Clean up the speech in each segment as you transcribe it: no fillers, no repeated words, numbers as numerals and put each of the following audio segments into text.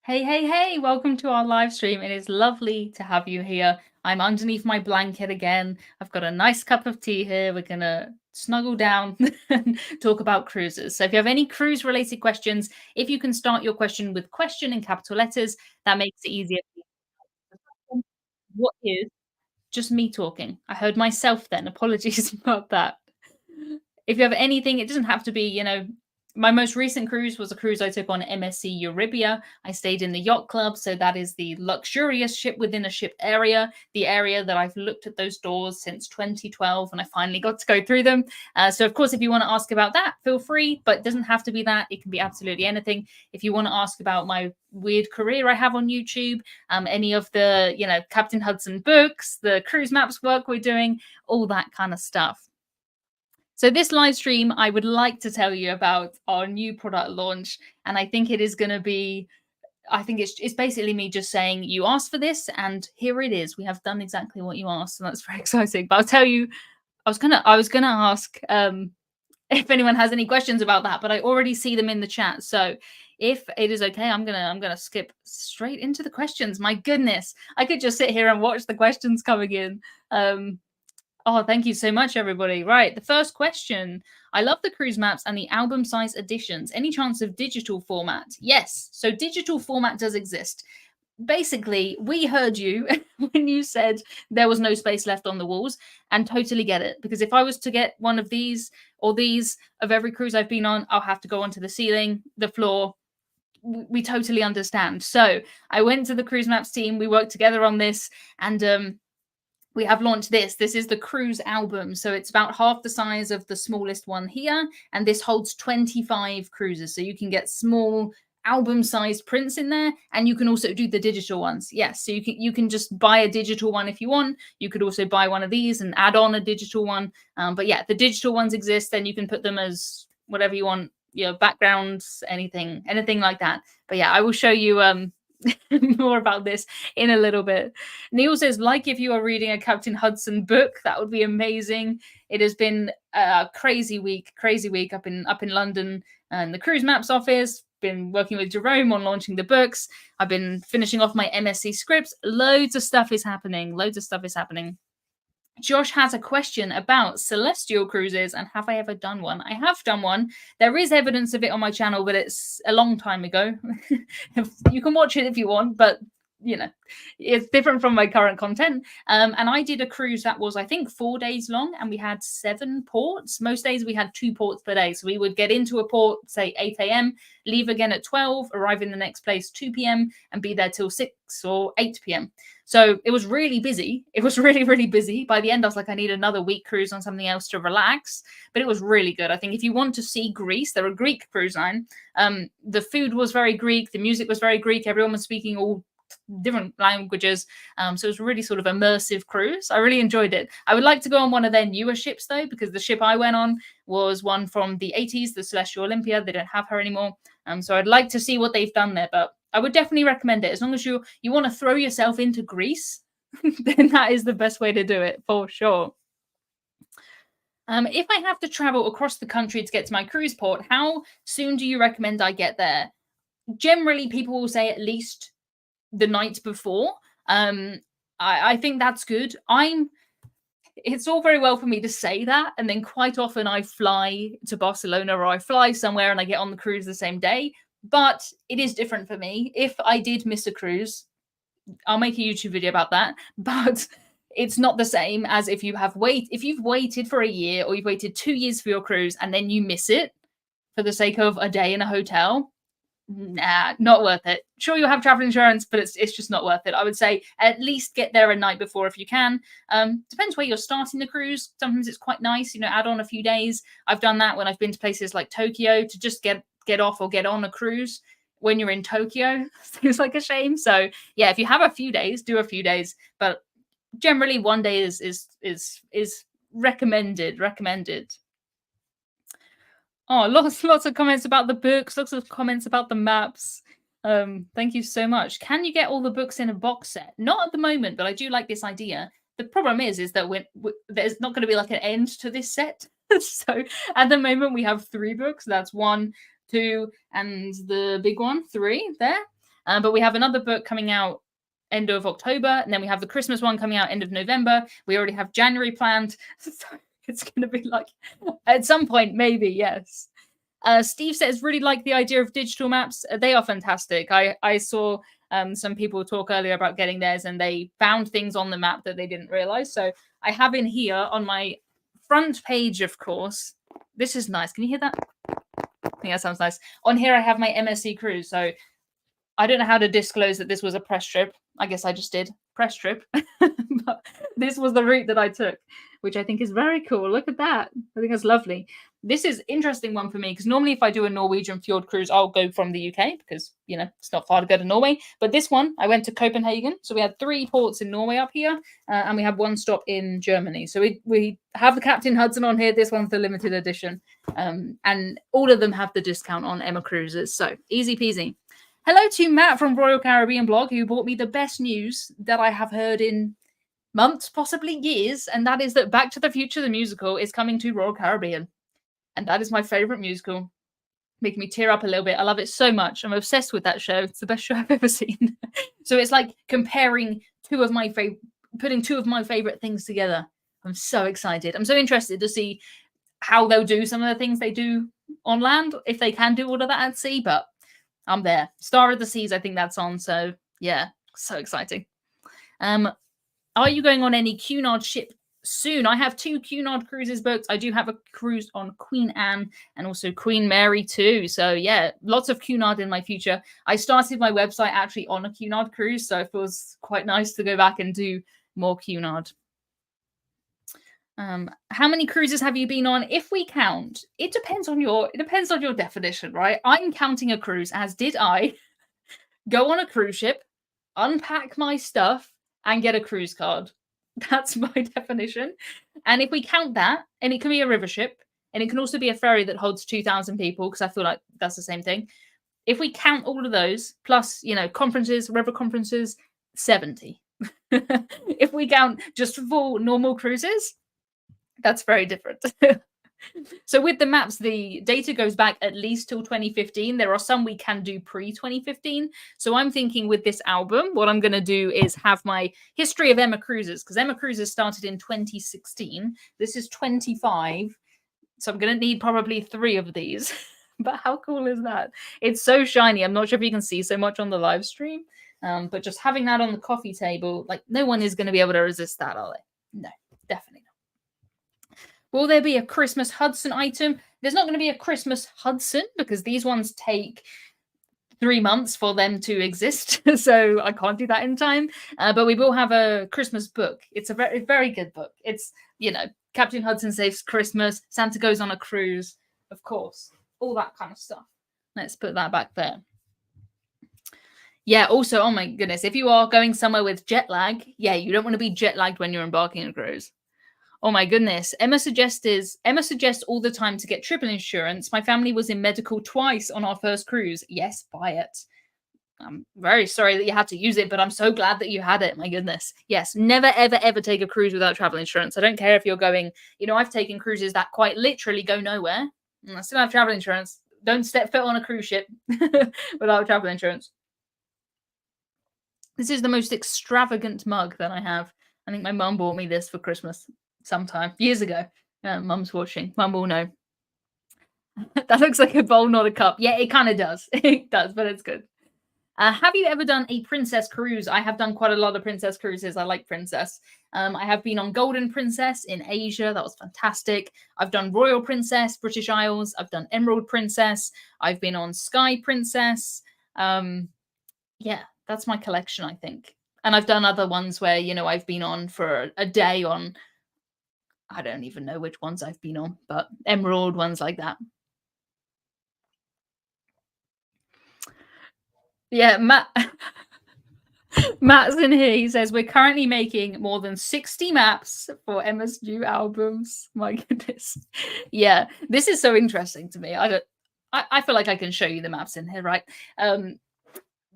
Hey, hey, hey, welcome to our live stream. It is lovely to have you here. I'm underneath my blanket again. I've got a nice cup of tea here. We're going to snuggle down and talk about cruises. So if you have any cruise related questions, if you can start your question with question in capital letters, that makes it easier. What is just me talking? I heard myself then. Apologies about that. If you have anything, it doesn't have to be, my most recent cruise was a cruise I took on MSC Euribia. I stayed in the Yacht Club, so that is the luxurious ship within a ship area, the area that I've looked at those doors since 2012, and I finally got to go through them. So, of course, if you want to ask about that, feel free, but it doesn't have to be that. It can be absolutely anything. If you want to ask about my weird career I have on YouTube, any of the, Captain Hudson books, the cruise maps work we're doing, all that kind of stuff. So this live stream, I would like to tell you about our new product launch, and I think it is going to be. I think it's basically me just saying you asked for this, and here it is. We have done exactly what you asked, and that's very exciting. But I'll tell you, I was gonna ask if anyone has any questions about that, but I already see them in the chat. So if it is okay, I'm gonna skip straight into the questions. My goodness, I could just sit here and watch the questions coming in. Oh, thank you so much, everybody. Right, the first question. I love the cruise maps and the album size editions. Any chance of digital format? Yes. So digital format does exist. Basically, we heard you when you said there was no space left on the walls, and totally get it. Because if I was to get one of these or these of every cruise I've been on, I'll have to go onto the ceiling, the floor. We totally understand. So I went to the cruise maps team. We worked together on this, and we have launched this. This is the cruise album. So it's about half the size of the smallest one here. And this holds 25 cruises. So you can get small album sized prints in there, and you can also do the digital ones. Yes. So you can just buy a digital one if you want. You could also buy one of these and add on a digital one. But yeah, the digital ones exist, and you can put them as whatever you want, backgrounds, anything like that. But yeah, I will show you more about this in a little bit. Neil says, like if you are reading a Captain Hudson book, that would be amazing. It has been a crazy week up in London and the cruise maps office. Been working with Jerome on launching the books. I've been finishing off my MSC scripts. Loads of stuff is happening. Josh has a question about Celestyal cruises and have I ever done one? I have done one. There is evidence of it on my channel, but it's a long time ago. You can watch it if you want, but it's different from my current content. And I did a cruise that was, I think, 4 days long, and we had 7 ports. Most days we had 2 ports per day. So we would get into a port, say 8 a.m., leave again at 12, arrive in the next place 2 p.m., and be there till 6 or 8 p.m. So it was really busy. It was really, really busy. By the end, I was like, I need another week cruise on something else to relax. But it was really good. I think if you want to see Greece, they're a Greek cruise line. The food was very Greek. The music was very Greek. Everyone was speaking all different languages. So it was really sort of immersive cruise. I really enjoyed it. I would like to go on one of their newer ships, though, because the ship I went on was one from the 80s, the Celestyal Olympia. They don't have her anymore. So I'd like to see what they've done there. But I would definitely recommend it. As long as you want to throw yourself into Greece, then that is the best way to do it, for sure. If I have to travel across the country to get to my cruise port, how soon do you recommend I get there? Generally, people will say at least the night before. I think that's good. It's all very well for me to say that, and then quite often I fly to Barcelona or I fly somewhere and I get on the cruise the same day. But it is different for me. If I did miss a cruise, I'll make a YouTube video about that. But it's not the same as if you've waited for a year or you've waited 2 years for your cruise and then you miss it for the sake of a day in a hotel. Nah, not worth it. Sure, you'll have travel insurance, but it's just not worth it. I would say at least get there a night before if you can. Depends where you're starting the cruise. Sometimes it's quite nice, add on a few days. I've done that when I've been to places like Tokyo to just get off or get on a cruise when you're in Tokyo. Seems like a shame. So yeah, if you have a few days, do a few days. But generally, 1 day is recommended. Oh, lots of comments about the books, lots of comments about the maps. Thank you so much. Can you get all the books in a box set? Not at the moment, but I do like this idea. The problem is that there's not going to be like an end to this set. So at the moment we have 3 books. That's 1, 2, and the big one, 3 there. But we have another book coming out end of October, and then we have the Christmas one coming out end of November. We already have January planned. So it's going to be like, at some point, maybe, yes. Steve says, really like the idea of digital maps. They are fantastic. I saw some people talk earlier about getting theirs, and they found things on the map that they didn't realize. So I have in here on my front page, of course. This is nice. Can you hear that? I think that sounds nice. On here, I have my MSC cruise. So I don't know how to disclose that this was a press trip. I guess I just did. Press trip. But this was the route that I took, which I think is very cool. Look at that. I think that's lovely. This is interesting one for me because normally if I do a Norwegian fjord cruise, I'll go from the UK because, you know, it's not far to go to Norway. But this one, I went to Copenhagen. So we had 3 ports in Norway up here and we have 1 stop in Germany. So we have the Captain Hudson on here. This one's the limited edition. And all of them have the discount on Emma Cruises. So easy peasy. Hello to Matt from Royal Caribbean Blog, who brought me the best news that I have heard in months, possibly years, and that is that Back to the Future, the musical, is coming to Royal Caribbean. And that is my favourite musical. Making me tear up a little bit. I love it so much. I'm obsessed with that show. It's the best show I've ever seen. So it's like comparing putting 2 of my favourite things together. I'm so excited. I'm so interested to see how they'll do some of the things they do on land, if they can do all of that at sea, but I'm there. Star of the Seas, I think that's on. So yeah, so exciting. Are you going on any Cunard ship soon? I have 2 Cunard cruises booked. I do have a cruise on Queen Anne and also Queen Mary too. So yeah, lots of Cunard in my future. I started my website actually on a Cunard cruise, so it feels quite nice to go back and do more Cunard. How many cruises have you been on? If we count, it depends on your definition, right? I'm counting a cruise, as did I, go on a cruise ship, unpack my stuff, and get a cruise card. That's my definition. And if we count that, and it can be a river ship, and it can also be a ferry that holds 2,000 people, because I feel like that's the same thing. If we count all of those, plus, you know, conferences, river conferences, 70. If we count just full normal cruises, that's very different. So with the maps, the data goes back at least till 2015. There are some we can do pre-2015. So I'm thinking with this album, what I'm going to do is have my history of Emma Cruises, because Emma Cruises started in 2016. This is 25. So I'm going to need probably 3 of these. But how cool is that? It's so shiny. I'm not sure if you can see so much on the live stream. But just having that on the coffee table, like no one is going to be able to resist that, are they? No, definitely not. Will there be a Christmas Hudson item? There's not going to be a Christmas Hudson because these ones take 3 months for them to exist. So I can't do that in time. But we will have a Christmas book. It's a very, very good book. It's, you know, Captain Hudson Saves Christmas. Santa Goes on a Cruise, of course. All that kind of stuff. Let's put that back there. Yeah, also, oh my goodness, if you are going somewhere with jet lag, yeah, you don't want to be jet lagged when you're embarking on a cruise. Oh my goodness. Emma suggests all the time to get triple insurance. My family was in medical twice on our first cruise. Yes, buy it. I'm very sorry that you had to use it, but I'm so glad that you had it. My goodness. Yes, never, ever, ever take a cruise without travel insurance. I don't care if you're going, you know, I've taken cruises that quite literally go nowhere. And I still have travel insurance. Don't step foot on a cruise ship without travel insurance. This is the most extravagant mug that I have. I think my mum bought me this for Christmas sometime years ago. Mum's watching. Mum will know. That looks like a bowl, not a cup. Yeah, it kind of does. It does, but it's good. Have you ever done a princess cruise? I have done quite a lot of princess cruises. I like princess. I have been on Golden Princess in Asia. That was fantastic. I've done Royal Princess, British Isles. I've done Emerald Princess. I've been on Sky Princess. Yeah, that's my collection, I think. And I've done other ones where, you know, I've been on for a day on, I don't even know which ones I've been on, but Emerald, ones like that. Yeah, Matt's in here. He says, we're currently making more than 60 maps for Emma's new albums. My goodness. Yeah, this is so interesting to me. I feel like I can show you the maps in here, right?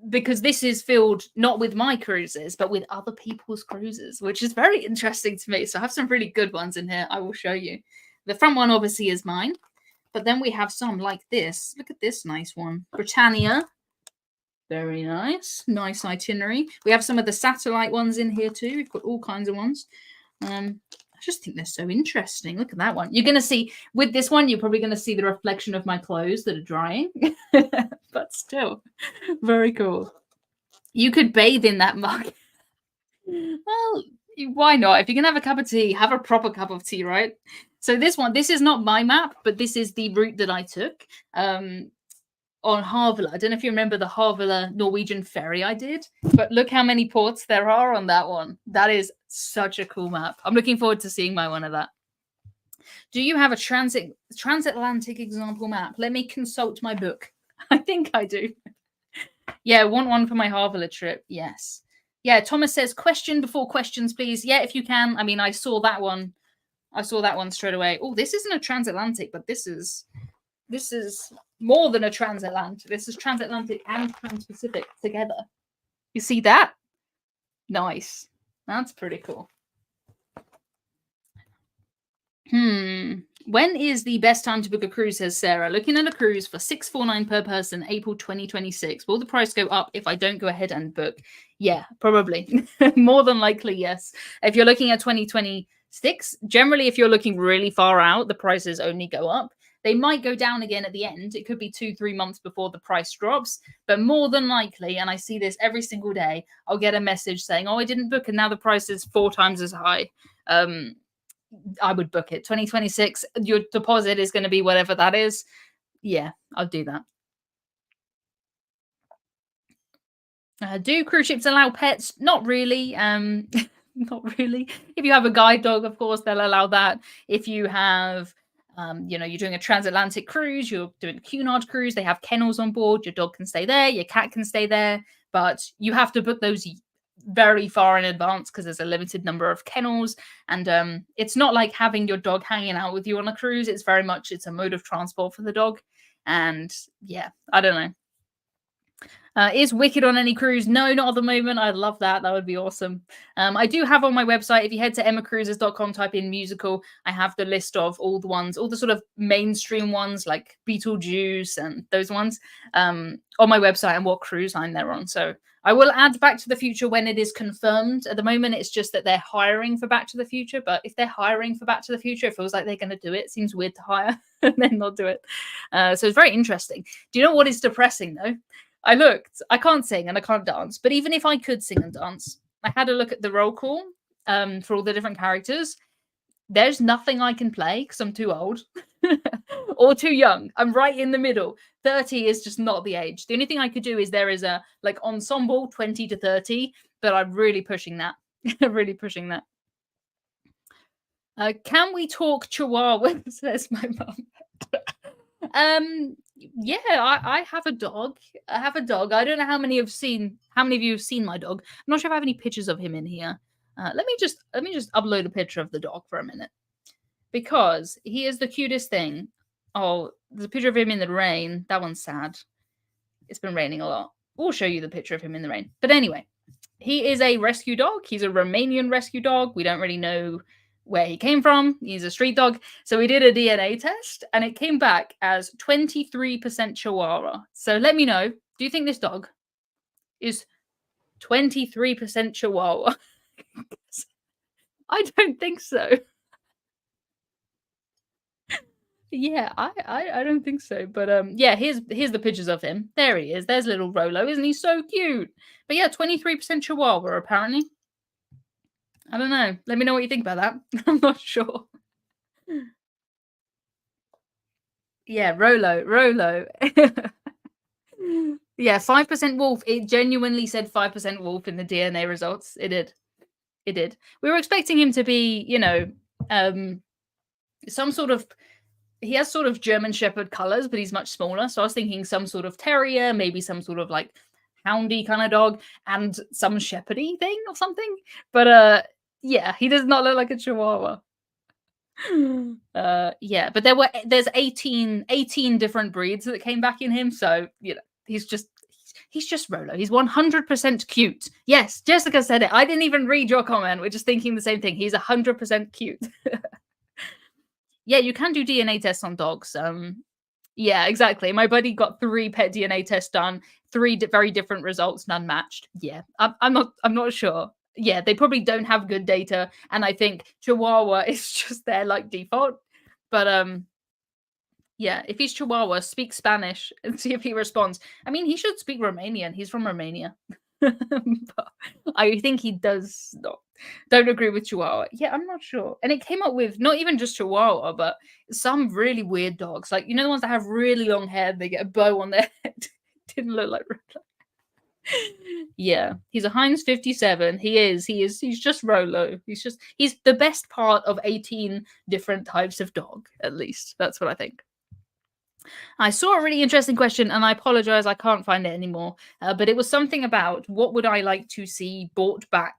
Because this is filled not with my cruises, but with other people's cruises, which is very interesting to me. So I have some really good ones in here. I will show you. The front one obviously is mine, but then we have some like this. Look at this nice one. Britannia. Very nice. Nice itinerary. We have some of the satellite ones in here too. We've got all kinds of ones. I just think they're so interesting. Look at that one. You're going to see, with this one, you're probably going to see the reflection of my clothes that are drying. But still, very cool. You could bathe in that mug. Well, why not? If you can have a cup of tea, have a proper cup of tea, right? So this is not my map, but this is the route that I took. On Havila. I don't know if you remember the Havila Norwegian ferry I did, but look how many ports there are on that one. That is such a cool map. I'm looking forward to seeing my one of that. Do you have a transatlantic example map? Let me consult my book. I think I do. Yeah, I want one for my Havila trip. Yes. Yeah, Thomas says, question before questions, please. Yeah, if you can. I mean, I saw that one. I saw that one straight away. Oh, this isn't a transatlantic, but this is more than a transatlantic. This is transatlantic and trans-Pacific together. You see that? Nice. That's pretty cool. When is the best time to book a cruise, says Sarah. Looking at a cruise for $649 per person, April 2026. Will the price go up if I don't go ahead and book? Yeah, probably. More than likely, yes. If you're looking at 2026, generally, if you're looking really far out, the prices only go up. They might go down again at the end. It could be 2-3 months before the price drops, but more than likely, and I see this every single day, I'll get a message saying, oh, I didn't book and now the price is 4 times as high. I would book it. 2026, your deposit is going to be whatever that is. Yeah, I'll do that. Do cruise ships allow pets? Not really. Not really. If you have a guide dog, of course, they'll allow that. If you have you're doing a transatlantic cruise, you're doing a Cunard cruise, they have kennels on board, your dog can stay there, your cat can stay there, but you have to book those very far in advance because there's a limited number of kennels. And it's not like having your dog hanging out with you on a cruise. It's very much, it's a mode of transport for the dog. And yeah, I don't know. Is Wicked on any cruise? No, not at the moment. I'd love that. That would be awesome. I do have on my website, if you head to emmacruises.com, type in musical, I have the list of all the ones, all the sort of mainstream ones like Beetlejuice and those ones on my website and what cruise line they're on. So I will add Back to the Future when it is confirmed. At the moment, it's just that they're hiring for Back to the Future. But if they're hiring for Back to the Future, it feels like they're going to do it. It seems weird to hire and then not do it. So it's very interesting. Do you know what is depressing, though? I looked. I can't sing and I can't dance. But even if I could sing and dance, I had a look at the roll call for all the different characters. There's nothing I can play because I'm too old or too young. I'm right in the middle. 30 is just not the age. The only thing I could do is there is a like ensemble 20 to 30, but I'm really pushing that. Really pushing that. Can we talk Chihuahua? Says my mum. Yeah, I have a dog. I have a dog. I don't know how many of you have seen my dog. I'm not sure if I have any pictures of him in here. Let me just upload a picture of the dog for a minute because he is the cutest thing. Oh, there's a picture of him in the rain. That one's sad. It's been raining a lot. We'll show you the picture of him in the rain. But anyway, he is a rescue dog. He's a Romanian rescue dog. We don't really know where he came from. He's a street dog. So we did a DNA test and it came back as 23% Chihuahua. So let me know, do you think this dog is 23% Chihuahua? I don't think so. Yeah, I don't think so. But yeah, here's the pictures of him. There he is. There's little Rolo. Isn't he so cute? But yeah, 23% Chihuahua apparently. I don't know. Let me know what you think about that. I'm not sure. Yeah, Rolo. Yeah, 5% wolf. It genuinely said 5% wolf in the DNA results. It did. We were expecting him to be, some sort of, he has sort of German Shepherd colors, but he's much smaller. So I was thinking some sort of terrier, maybe some sort of like houndy kind of dog and some shepherdy thing or something. But yeah, he does not look like a Chihuahua. Yeah, but there's 18 different breeds that came back in him, so he's just Rolo. He's 100% cute. Yes, Jessica said it. I didn't even read your comment. We're just thinking the same thing. He's 100% cute. Yeah, you can do DNA tests on dogs. Yeah, exactly. My buddy got 3 pet DNA tests done, 3 very different results, none matched. Yeah, I'm not sure. Yeah, they probably don't have good data, and I think Chihuahua is just their, like, default. But, yeah, if he's Chihuahua, speak Spanish and see if he responds. I mean, he should speak Romanian, he's from Romania. But I think he does not. Don't agree with Chihuahua. Yeah, I'm not sure. And it came up with not even just Chihuahua, but some really weird dogs. Like, you know, the ones that have really long hair, they get a bow on their head. Didn't look like yeah, he's a Heinz 57. He's just Rolo. He's the best part of 18 different types of dog, at least. That's what I think. I saw a really interesting question and I apologize, I can't find it anymore. But it was something about what would I like to see brought back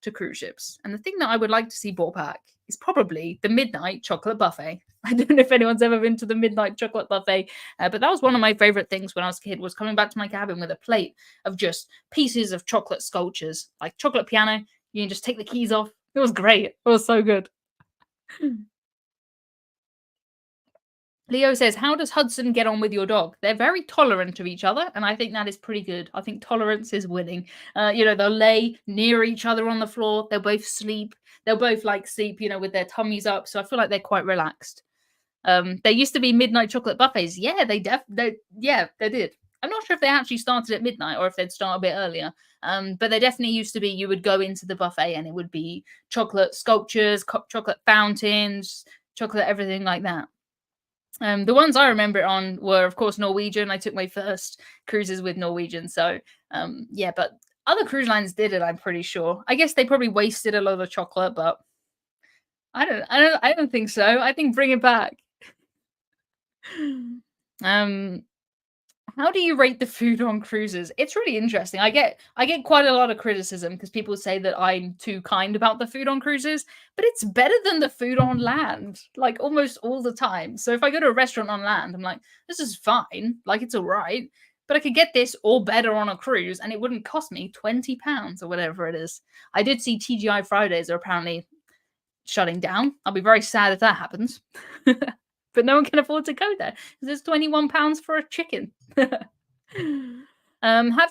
to cruise ships? And the thing that I would like to see brought back is probably the midnight chocolate buffet. I don't know if anyone's ever been to the midnight chocolate buffet, but that was one of my favorite things when I was a kid, was coming back to my cabin with a plate of just pieces of chocolate sculptures, like chocolate piano. You can just take the keys off. It was great. It was so good. Leo says, "How does Hudson get on with your dog?" They're very tolerant of each other, and I think that is pretty good. I think tolerance is winning. They'll lay near each other on the floor. They'll both sleep. They'll both like sleep, with their tummies up. So I feel like they're quite relaxed. There used to be midnight chocolate buffets. Yeah, they did. I'm not sure if they actually started at midnight or if they'd start a bit earlier. But they definitely used to be. You would go into the buffet and it would be chocolate sculptures, chocolate fountains, chocolate everything like that. The ones I remember it on were, of course, Norwegian. I took my first cruises with Norwegian, so yeah. But other cruise lines did it. I'm pretty sure. I guess they probably wasted a lot of chocolate, but I don't think so. I think bring it back. Um, how do you rate the food on cruises? It's really interesting. I get quite a lot of criticism because people say that I'm too kind about the food on cruises, but it's better than the food on land, like almost all the time. So if I go to a restaurant on land, I'm like, this is fine, like it's all right, but I could get this or better on a cruise, and it wouldn't cost me £20 or whatever it is. I did see TGI Fridays are apparently shutting down. I'll be very sad if that happens. But no one can afford to go there because it's £21 for a chicken. Have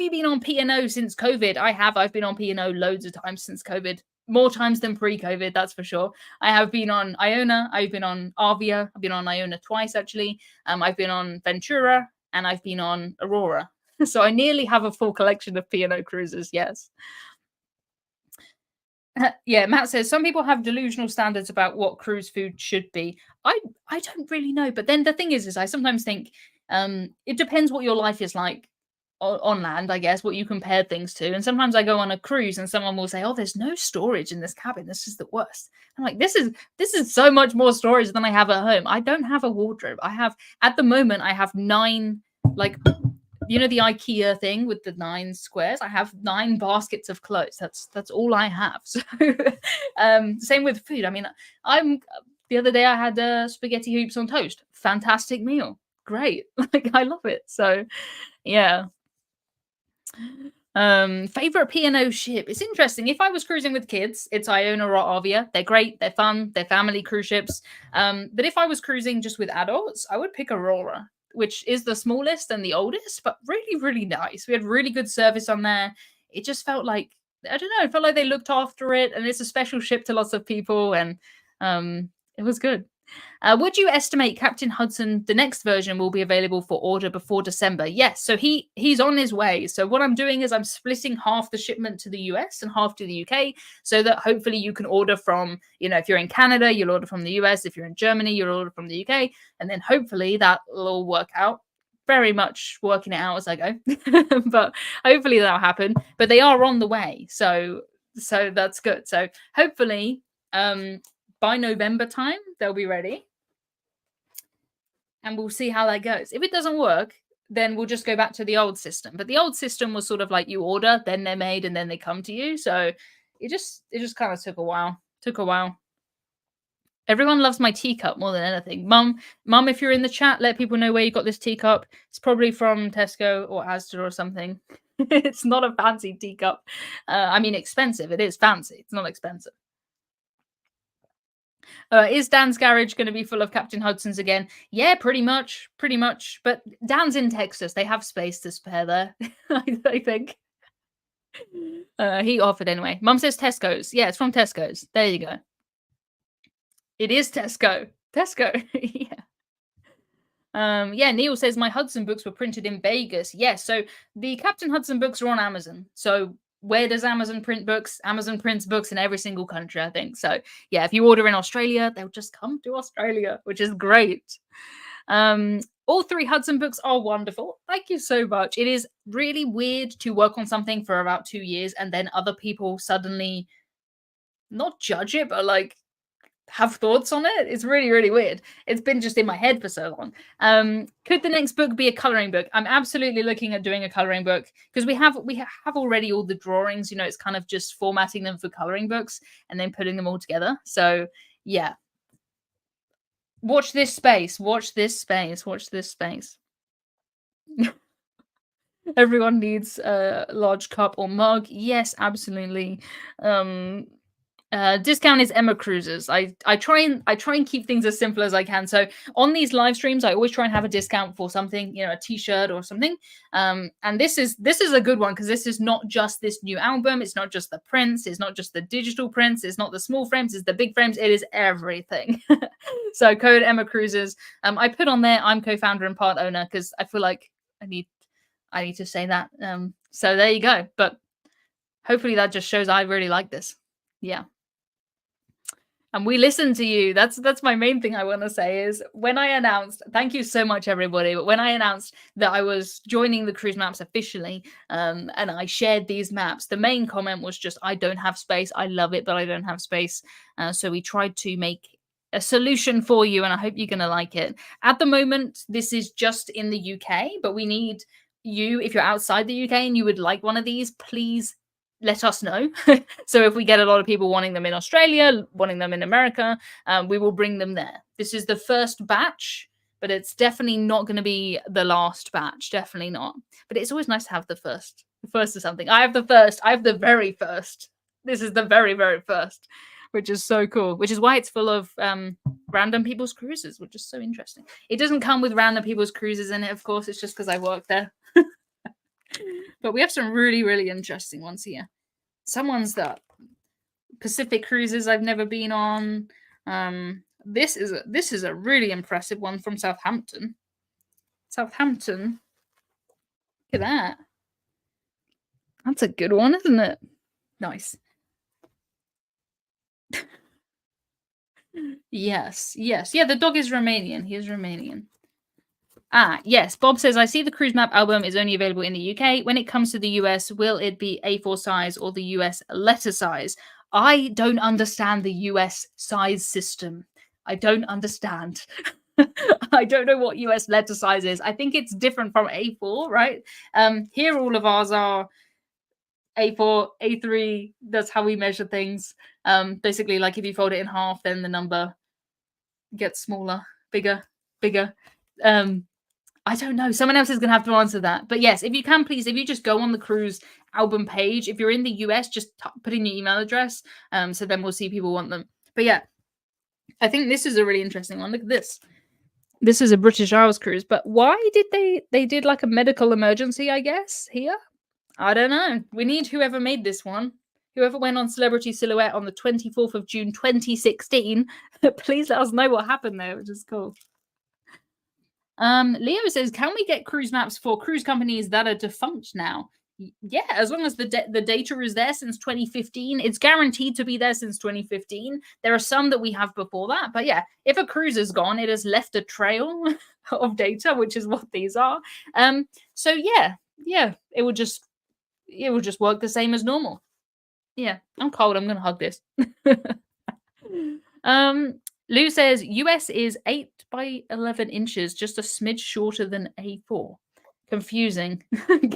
you been on P&O since COVID? I have. I've been on P&O loads of times since COVID. More times than pre-COVID, that's for sure. I have been on Iona. I've been on Arvia. I've been on Iona twice, actually. I've been on Ventura and I've been on Aurora. So I nearly have a full collection of P&O cruises, yes. Yeah, Matt says some people have delusional standards about what cruise food should be. I don't really know, but then the thing is I sometimes think it depends what your life is like on land, I guess, what you compare things to. And sometimes I go on a cruise and someone will say, "Oh, there's no storage in this cabin. This is the worst." I'm like, "This is so much more storage than I have at home. I don't have a wardrobe. I have at the moment I have 9 like the IKEA thing with the 9 squares. I have 9 baskets of clothes. That's all I have. So same with food. I mean, I'm the other day I had spaghetti hoops on toast. Fantastic meal. Great. Like I love it. So yeah. Favorite P&O ship. It's interesting. If I was cruising with kids, it's Iona or Arvia. They're great. They're fun. They're family cruise ships. But if I was cruising just with adults, I would pick Aurora, which is the smallest and the oldest, but really, really nice. We had really good service on there. It just felt like, I don't know, it felt like they looked after it, and it's a special ship to lots of people, and it was good. Would you estimate Captain Hudson, the next version, will be available for order before December? Yes, so he's on his way. So what I'm doing is I'm splitting half the shipment to the US and half to the UK, so that hopefully you can order from, if you're in Canada, you'll order from the US. If you're in Germany, you'll order from the UK, and then hopefully that will all work out. Very much working it out as I go, but hopefully that'll happen. But they are on the way, so that's good. So hopefully, by November time, they'll be ready. And we'll see how that goes. If it doesn't work, then we'll just go back to the old system. But the old system was sort of like you order, then they're made, and then they come to you. So it just kind of took a while. Took a while. Everyone loves my teacup more than anything. Mum, if you're in the chat, let people know where you got this teacup. It's probably from Tesco or Asda or something. It's not a fancy teacup. I mean, expensive. It is fancy. It's not expensive. Is Dan's garage going to be full of Captain Hudsons again? Yeah, pretty much, pretty much. But Dan's in Texas; they have space to spare there. I think. He offered anyway. Mum says Tesco's. Yeah, it's from Tesco's. There you go. It is Tesco. Tesco. Yeah. Yeah, Neil says my Hudson books were printed in Vegas. Yes, so the Captain Hudson books are on Amazon. So where does Amazon print books? Amazon prints books in every single country, I think. So yeah, if you order in Australia, they'll just come to Australia, which is great. All three Hudson books are wonderful. Thank you so much. It is really weird to work on something for about 2 years and then other people suddenly not judge it, but like have thoughts on it. It's really, really weird. It's been just in my head for so long. Could the next book be a coloring book? I'm absolutely looking at doing a coloring book because we have already all the drawings. You know, it's kind of just formatting them for coloring books and then putting them all together. So yeah, watch this space. Watch this space. Watch this space. Everyone needs a large cup or mug. Yes, absolutely. Um, discount is Emma Cruises. I try and keep things as simple as I can. So on these live streams, I always try and have a discount for something, a T-shirt or something. And this is a good one because this is not just this new album. It's not just the prints. It's not just the digital prints. It's not the small frames. It's the big frames. It is everything. So code Emma Cruises. I put on there. I'm co-founder and part owner because I feel like I need to say that. So there you go. But hopefully that just shows I really like this. Yeah. And we listen to you. That's my main thing I want to say is when I announced, thank you so much everybody, but when I announced that I was joining the cruise maps officially, and I shared these maps, the main comment was just I don't have space. I love it, but I don't have space. So we tried to make a solution for you, and I hope you're gonna like it. At the moment, this is just in the UK, but we need you if you're outside the UK and you would like one of these, please let us know. So if we get a lot of people wanting them in Australia, wanting them in America, we will bring them there. This is the first batch, but it's definitely not going to be the last batch. Definitely not. But it's always nice to have the first. The first is something. I have the first. I have the very first. This is the very, very first, which is so cool. Which is why it's full of random people's cruises, which is so interesting. It doesn't come with random people's cruises in it, of course. It's just because I work there. But we have some really, really interesting ones here. Some ones that Pacific cruises I've never been on. This is a really impressive one from Southampton. Southampton. Look at that. That's a good one, isn't it? Nice. Yes, yes. Yeah, the dog is Romanian. He is Romanian. Yes. Bob says, I see the cruise map album is only available in the UK. When it comes to the US, will it be A4 size or the US letter size? I don't understand the US size system. I don't understand. I don't know what US letter size is. I think it's different from A4, right? Here, all of ours are A4, A3. That's how we measure things. Basically, like if you fold it in half, then the number gets smaller, bigger, bigger. I don't know. Someone else is going to have to answer that. But yes, if you can, please, if you just go on the cruise album page, if you're in the US, just put in your email address. So then we'll see people want them. But yeah, I think this is a really interesting one. Look at this. This is a British Isles cruise. But why did they did like a medical emergency, I guess, here? I don't know. We need whoever made this one. Whoever went on Celebrity Silhouette on the 24th of June, 2016, please let us know what happened there, which is cool. Leo says, can we get cruise maps for cruise companies that are defunct now? Yeah, as long as the data is there since 2015, it's guaranteed to be there since 2015. There are some that we have before that, but yeah, if a cruise is gone, it has left a trail of data, which is what these are. So yeah, it will just work the same as normal. Yeah, I'm cold. I'm gonna hug this. Lou says US is 8 by 11 inches, just a smidge shorter than A4. Confusing.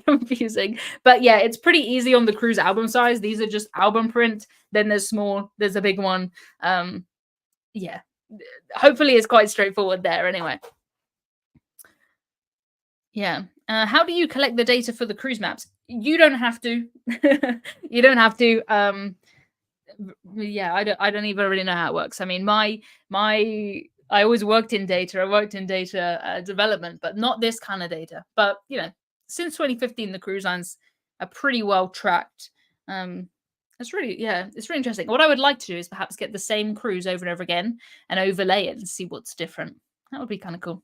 Confusing. But yeah, it's pretty easy on the cruise album size. These are just album print. Then there's small, there's a big one. Yeah. Hopefully it's quite straightforward there anyway. Yeah. How do you collect the data for the cruise maps? You don't have to. You don't have to. Yeah, I don't even really know how it works. I mean, my I always worked in data. I worked in data development, but not this kind of data. But since 2015, the cruise lines are pretty well tracked. Um, it's really interesting. What I would like to do is perhaps get the same cruise over and over again and overlay it and see what's different. That would be kind of cool.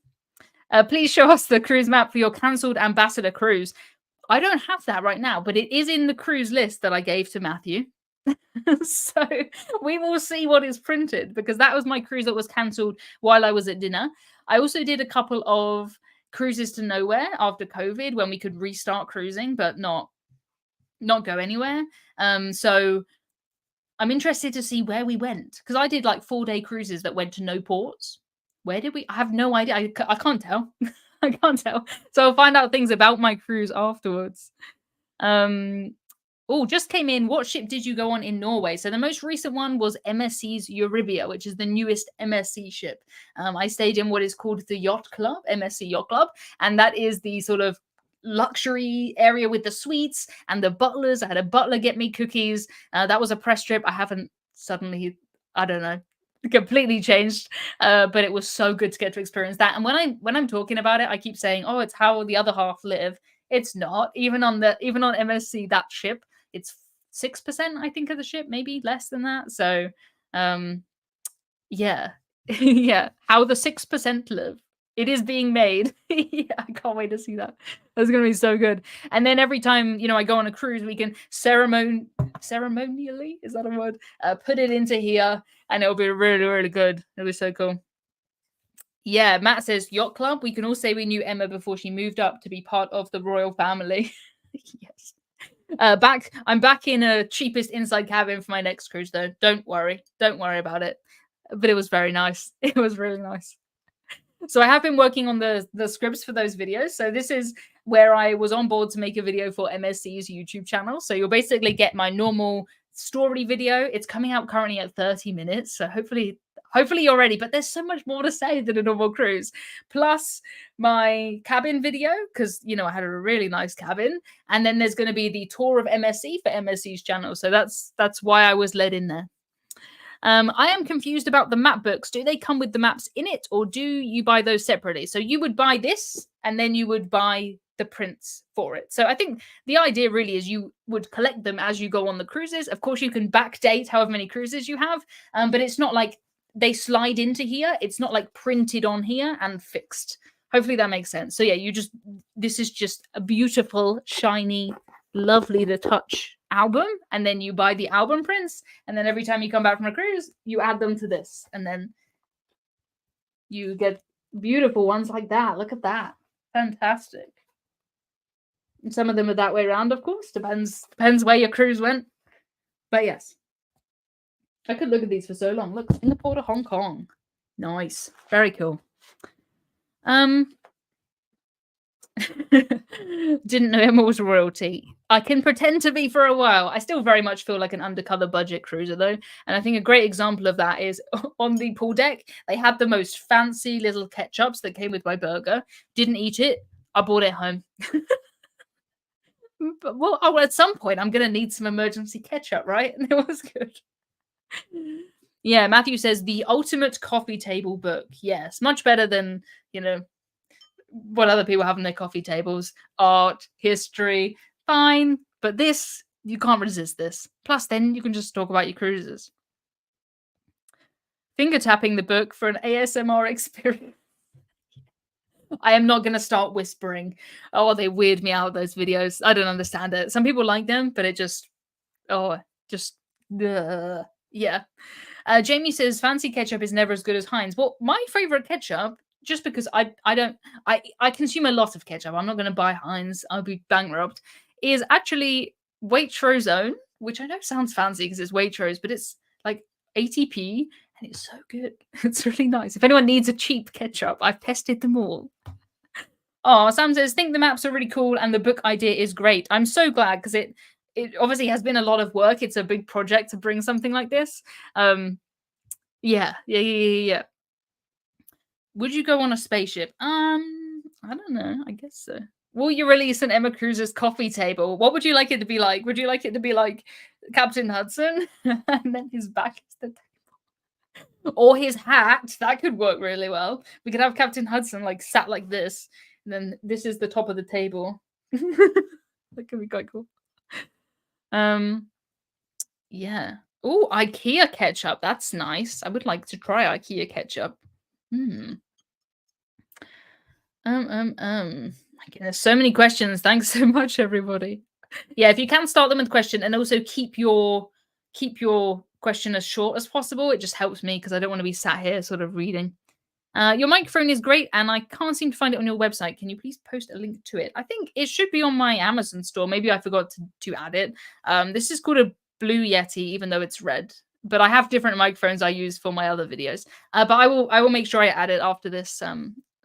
Please show us the cruise map for your cancelled ambassador cruise. I don't have that right now, but it is in the cruise list that I gave to Matthew. So we will see what is printed, because that was my cruise that was cancelled while I was at dinner. I also did a couple of cruises to nowhere after COVID when we could restart cruising, but not go anywhere. So I'm interested to see where we went, because I did like 4-day cruises that went to no ports. Where did we? I have no idea. I can't tell. I can't tell. So I'll find out things about my cruise afterwards. Oh, just came in. What ship did you go on in Norway? So the most recent one was MSC's Euribia, which is the newest MSC ship. I stayed in what is called the Yacht Club, MSC Yacht Club, and that is the sort of luxury area with the suites and the butlers. I had a butler get me cookies. That was a press trip. I haven't suddenly, I don't know, completely changed, but it was so good to get to experience that. And when I'm talking about it, I keep saying, oh, it's how the other half live. It's not. Even on MSC, that ship, it's 6%, I think, of the ship, maybe less than that. So yeah. Yeah, how the 6% live. It is being made. Yeah, I can't wait to see that. That's gonna be so good. And then every time I go on a cruise, we can ceremonially, is that a word? Put it into here, and it'll be really, really good. It'll be so cool. Yeah, Matt says Yacht Club. We can all say we knew Emma before she moved up to be part of the royal family. Yes. I'm back in a cheapest inside cabin for my next cruise, though. Don't worry about it. But it was very nice. It was really nice. So I have been working on the scripts for those videos. So this is where I was on board to make a video for MSC's YouTube channel. So you'll basically get my normal story video. It's coming out currently at 30 minutes. So hopefully you're ready. But there's so much more to say than a normal cruise. Plus my cabin video, because I had a really nice cabin. And then there's going to be the tour of MSC for MSC's channel. So that's why I was led in there. I am confused about the map books. Do they come with the maps in it, or do you buy those separately? So you would buy this, and then you would buy the prints for it. So I think the idea really is you would collect them as you go on the cruises. Of course, you can backdate however many cruises you have, but it's not like they slide into here. It's not like printed on here and fixed. Hopefully that makes sense. So yeah, this is just a beautiful, shiny, lovely to touch album, and then you buy the album prints, and then every time you come back from a cruise, you add them to this, and then you get beautiful ones like that. Look at that. Fantastic. And some of them are that way around, of course. Depends where your cruise went. But yes. I could look at these for so long. Look, Singapore to Hong Kong. Nice. Very cool. Didn't know Emma was royalty. I can pretend to be for a while. I still very much feel like an undercover budget cruiser, though. And I think a great example of that is on the pool deck. They had the most fancy little ketchups that came with my burger. Didn't eat it. I brought it home. But, well, at some point, I'm going to need some emergency ketchup, right? And it was good. Yeah, Matthew says the ultimate coffee table book. Yes, much better than, what other people have on their coffee tables. Art, history, fine. But this, you can't resist this. Plus, then you can just talk about your cruises. Finger tapping the book for an ASMR experience. I am not going to start whispering. Oh, they weird me out, those videos. I don't understand it. Some people like them, but it just, yeah. Jamie says fancy ketchup is never as good as Heinz. Well, my favorite ketchup, just because I consume a lot of ketchup, I'm not going to buy Heinz, I'll be bankrupt, is actually Waitrose own, which I know sounds fancy because it's Waitrose, but it's like 80p, and it's so good. It's really nice. If anyone needs a cheap ketchup, I've tested them all. Oh, Sam says, think the maps are really cool and the book idea is great. I'm so glad, because it obviously has been a lot of work. It's a big project to bring something like this. Yeah. Would you go on a spaceship? I don't know. I guess so. Will you release an Emma Cruises coffee table? What would you like it to be like? Would you like it to be like Captain Hudson, and then his back is the or his hat. That could work really well. We could have Captain Hudson like sat like this, and then this is the top of the table. That could be quite cool. Yeah. Oh, IKEA ketchup. That's nice. I would like to try IKEA ketchup. Hmm. My goodness, so many questions. Thanks so much, everybody. Yeah, if you can start them with a question and also keep your question as short as possible. It just helps me because I don't want to be sat here sort of reading. Your microphone is great, and I can't seem to find it on your website. Can you please post a link to it? I think it should be on my Amazon store. Maybe I forgot to add it. This is called a Blue Yeti, even though it's red. But I have different microphones I use for my other videos. But I will make sure I add it after this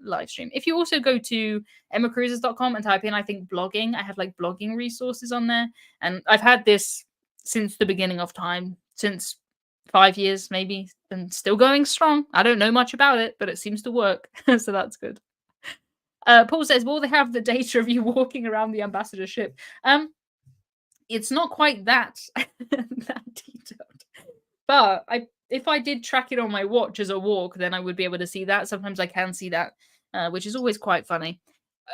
live stream. If you also go to emmacruises.com and type in, I think, blogging, I have like blogging resources on there. And I've had this since the beginning of time, since 5 years maybe, and still going strong. I don't know much about it, but it seems to work. So that's good. Paul says, will they have the data of you walking around the ambassadorship? It's not quite that that detailed. But if I did track it on my watch as a walk, then I would be able to see that. Sometimes I can see that, which is always quite funny.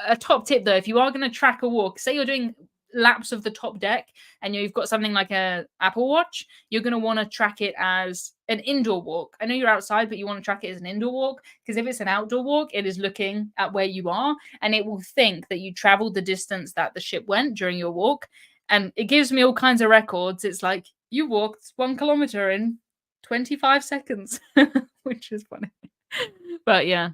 A top tip though, if you are going to track a walk, say you're doing laps of the top deck and you've got something like a Apple Watch, you're going to want to track it as an indoor walk. I know you're outside, but you want to track it as an indoor walk, because if it's an outdoor walk, it is looking at where you are and it will think that you traveled the distance that the ship went during your walk. And it gives me all kinds of records. It's like, you walked 1 kilometer in 25 seconds, which is funny. But yeah.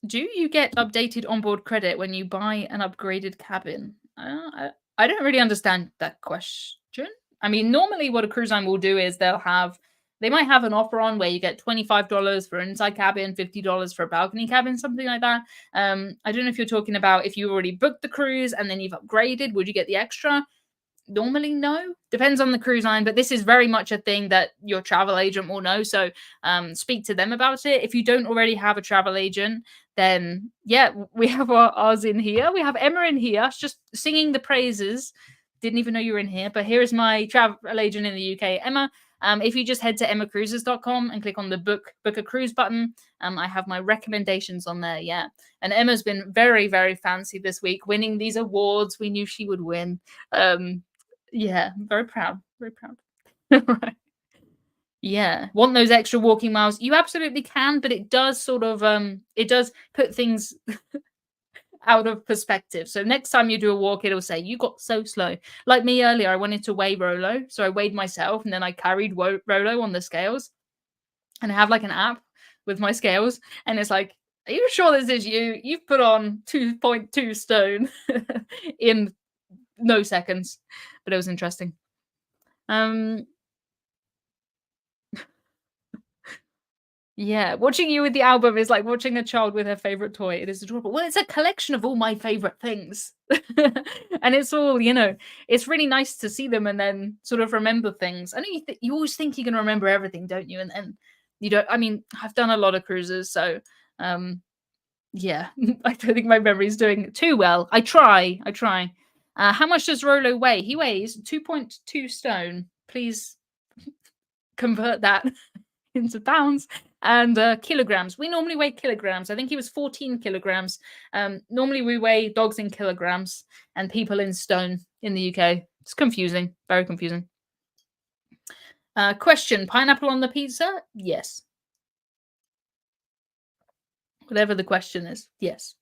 Do you get updated onboard credit when you buy an upgraded cabin? I don't really understand that question. I mean, normally what a cruise line will do is they might have an offer on where you get $25 for an inside cabin, $50 for a balcony cabin, something like that. I don't know if you're talking about if you already booked the cruise and then you've upgraded, would you get the extra? Normally, no. Depends on the cruise line, but this is very much a thing that your travel agent will know. So speak to them about it. If you don't already have a travel agent, then yeah, we have ours in here. We have Emma in here, just singing the praises. Didn't even know you were in here, but here is my travel agent in the UK, Emma. If you just head to emmacruises.com and click on the book a cruise button, I have my recommendations on there. Yeah. And Emma's been very, very fancy this week, winning these awards we knew she would win. Yeah, very proud. Very proud. Right. Yeah. Want those extra walking miles? You absolutely can, but it does sort of it does put things out of perspective. So next time you do a walk, it'll say you got so slow. Like me earlier, I wanted to weigh Rolo, so I weighed myself and then I carried Rolo on the scales. And I have like an app with my scales, and it's like, are you sure this is you? You've put on 2.2 stone in no seconds. But it was interesting. Yeah, watching you with the album is like watching a child with her favorite toy. It is adorable. Well, it's a collection of all my favorite things. And it's all, it's really nice to see them and then sort of remember things. I know you always think you're going to remember everything, don't you? And you don't. I mean, I've done a lot of cruises, so yeah, I don't think my memory's doing too well. I try. How much does Rolo weigh? He weighs 2.2 stone. Please convert that into pounds and kilograms. We normally weigh kilograms. I think he was 14 kilograms. Normally we weigh dogs in kilograms and people in stone in the UK. It's confusing, very confusing. Question, pineapple on the pizza? Yes. Whatever the question is, yes.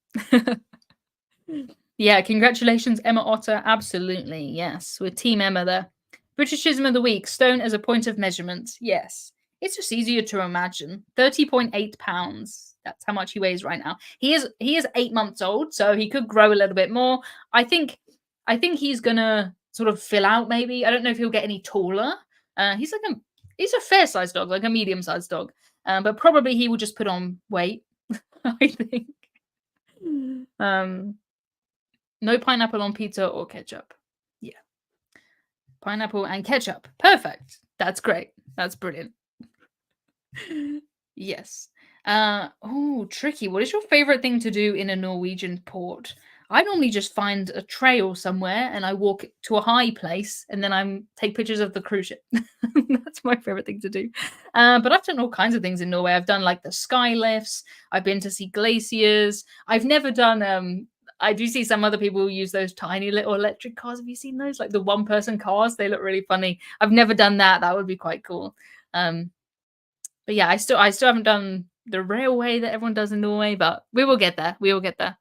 Yeah, congratulations, Emma Otter. Absolutely, yes. We're Team Emma there. Britishism of the week, stone as a point of measurement. Yes. It's just easier to imagine. 30.8 pounds. That's how much he weighs right now. He is 8 months old, so he could grow a little bit more. I think he's gonna sort of fill out maybe. I don't know if he'll get any taller. He's a fair-sized dog, like a medium-sized dog. But probably he will just put on weight, I think. No pineapple on pizza or ketchup. Yeah. Pineapple and ketchup. Perfect. That's great. That's brilliant. Yes. Oh, tricky. What is your favorite thing to do in a Norwegian port? I normally just find a trail somewhere and I walk to a high place and then I'm take pictures of the cruise ship. That's my favorite thing to do. But I've done all kinds of things in Norway. I've done like the sky lifts. I've been to see glaciers. I've never done. I do see some other people who use those tiny little electric cars. Have you seen those? Like the one-person cars. They look really funny. I've never done that. That would be quite cool. But yeah, I still haven't done the railway that everyone does in Norway, but we will get there. We will get there.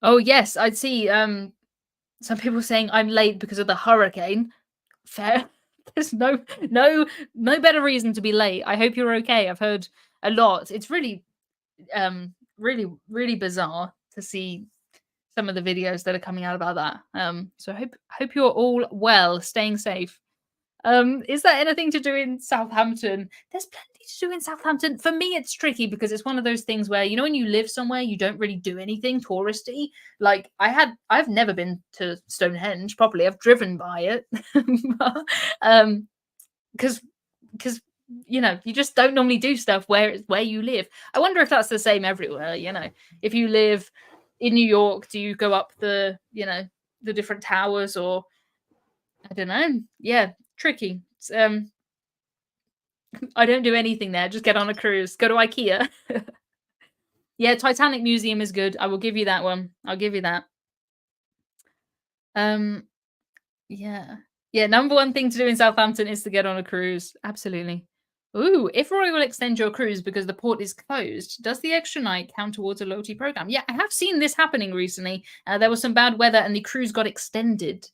Oh yes, I'd see some people saying I'm late because of the hurricane. Fair. There's no better reason to be late. I hope you're okay. I've heard a lot. It's really really bizarre to see some of the videos that are coming out about that. So I hope you're all well, staying safe. Is there anything to do in Southampton? There's plenty to do in Southampton. For me, it's tricky because it's one of those things where, when you live somewhere, you don't really do anything touristy. Like I've never been to Stonehenge properly. I've driven by it, but, because you just don't normally do stuff where you live. I wonder if that's the same everywhere. If you live in New York, do you go up the different towers, or I don't know. Yeah, tricky. I don't do anything there. Just get on a cruise. Go to IKEA. Yeah, Titanic Museum is good. I will give you that one. I'll give you that. Um, yeah. Yeah, number one thing to do in Southampton is to get on a cruise. Absolutely. Ooh, if Roy will extend your cruise because the port is closed, does the extra night count towards a loyalty program? Yeah, I have seen this happening recently. There was some bad weather and the cruise got extended,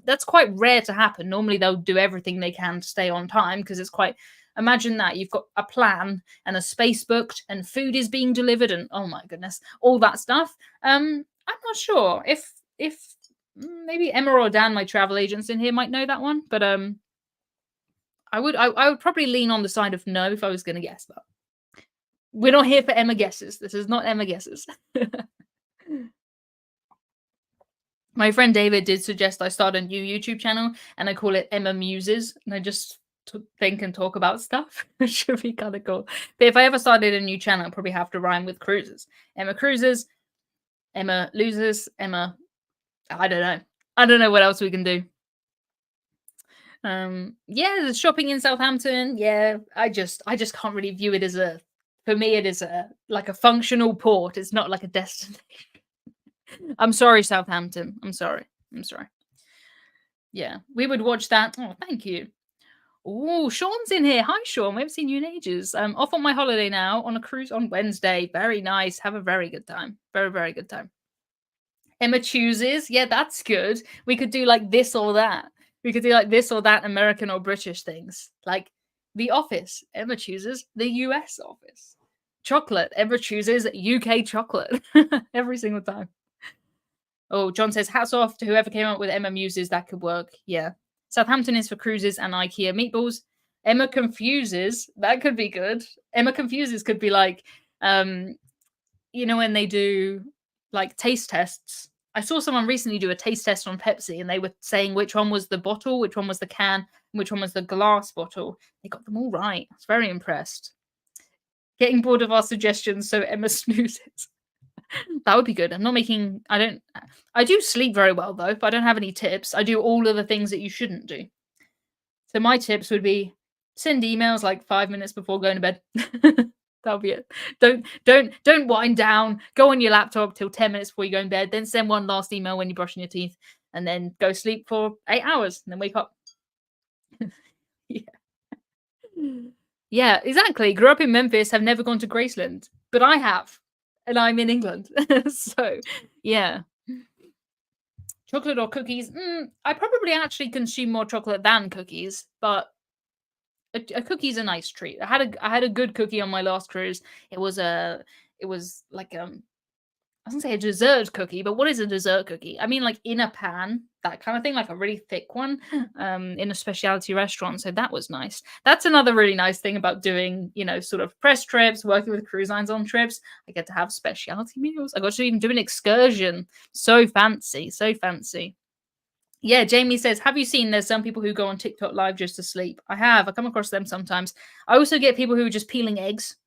that's quite rare to happen. Normally they'll do everything they can to stay on time because it's quite. Imagine that you've got a plan and a space booked and food is being delivered and oh my goodness, all that stuff. I'm not sure if maybe Emma or Dan, my travel agents in here, might know that one, but I would probably lean on the side of no if I was going to guess, but we're not here for Emma guesses. This is not Emma guesses. My friend David did suggest I start a new YouTube channel and I call it Emma Muses, and I just think and talk about stuff. It should be kind of cool. But if I ever started a new channel, I'd probably have to rhyme with cruises. Emma Cruises, Emma Loses, Emma. I don't know. I don't know what else we can do. Yeah, the shopping in Southampton. Yeah, I just can't really view it as a. For me, it is like a functional port. It's not like a destination. I'm sorry, Southampton. I'm sorry. Yeah, we would watch that. Oh, thank you. Oh, Sean's in here. Hi, Sean. We haven't seen you in ages. I'm off on my holiday now on a cruise on Wednesday. Very nice. Have a very good time. Very, very good time. Emma chooses. Yeah, that's good. We could do like this or that. We could do like this or that American or British things. Like The Office. Emma chooses the US office. Chocolate. Emma chooses UK chocolate. Every single time. Oh, John says, hats off to whoever came up with Emma Muses. That could work. Yeah. Southampton is for cruises and IKEA meatballs. Emma Confuses. That could be good. Emma Confuses could be like, when they do like taste tests. I saw someone recently do a taste test on Pepsi and they were saying which one was the bottle, which one was the can, and which one was the glass bottle. They got them all right. I was very impressed. Getting bored of our suggestions, so Emma snoozes. That would be good. I do sleep very well though, but I don't have any tips. I do all of the things that you shouldn't do. So my tips would be send emails like 5 minutes before going to bed. That'll be it. Don't wind down. Go on your laptop till 10 minutes before you go in bed. Then send one last email when you're brushing your teeth, and then go sleep for 8 hours and then wake up. Yeah. Yeah, exactly. Grew up in Memphis, have never gone to Graceland, but I have, and I'm in England. So, yeah. Chocolate or cookies? I probably actually consume more chocolate than cookies, but a cookie's a nice treat. I had a good cookie on my last cruise. It was like I was gonna say a dessert cookie, but what is a dessert cookie? I mean, like in a pan, that kind of thing, like a really thick one, in a specialty restaurant. So that was nice. That's another really nice thing about doing, sort of press trips, working with cruise lines on trips. I get to have specialty meals. I got to even do an excursion. So fancy, so fancy. Yeah, Jamie says, have you seen there's some people who go on TikTok live just to sleep? I have. I come across them sometimes. I also get people who are just peeling eggs.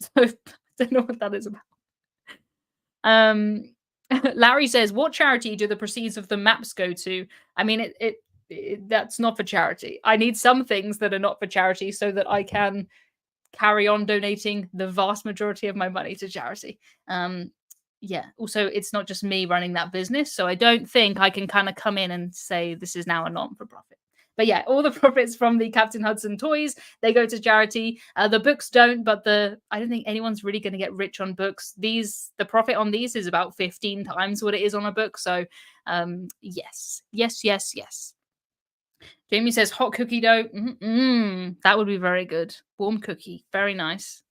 So I don't know what that is about. Larry says, "What charity do the proceeds of the maps go to?" I mean, that's not for charity. I need some things that are not for charity so that I can carry on donating the vast majority of my money to charity. Um, yeah. Also, it's not just me running that business, so I don't think I can kind of come in and say this is now a non-for-profit. But yeah, all the profits from the Captain Hudson toys, they go to charity. The books don't, but the I don't think anyone's really going to get rich on books. The profit on these is about 15 times what it is on a book. So yes, yes, yes, yes. Jamie says hot cookie dough. That would be very good. Warm cookie, very nice.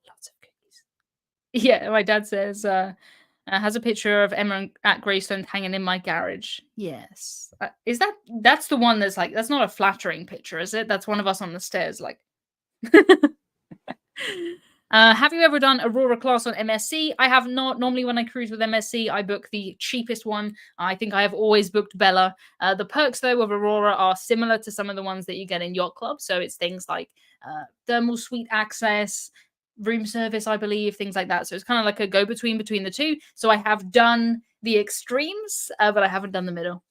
Lots of cookies. Yeah, my dad says has a picture of Emma at Graceland hanging in my garage. Yes, is that's the one that's like that's not a flattering picture, is it? That's one of us on the stairs, like. Have you ever done Aurora class on MSC? I have not. Normally, when I cruise with MSC, I book the cheapest one. I think I have always booked Bella. The perks, though, of Aurora are similar to some of the ones that you get in Yacht Club. So it's things like thermal suite access, room service, I believe, things like that. So it's kind of like a go between the two. So I have done the extremes, but I haven't done the middle.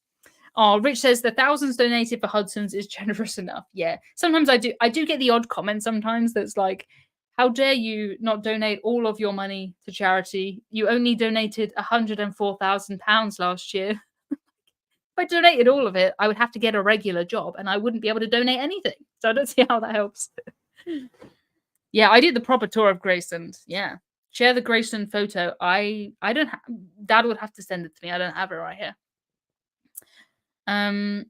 Oh, Rich says the thousands donated for Hudson's is generous enough. Yeah, sometimes I do. I do get the odd comment sometimes that's like, "How dare you not donate all of your money to charity? You only donated £104,000 last year." If I donated all of it, I would have to get a regular job, and I wouldn't be able to donate anything. So I don't see how that helps. Yeah, I did the proper tour of Graceland. Yeah, share the Graceland photo. I don't. Dad would have to send it to me. I don't have it right here. Um,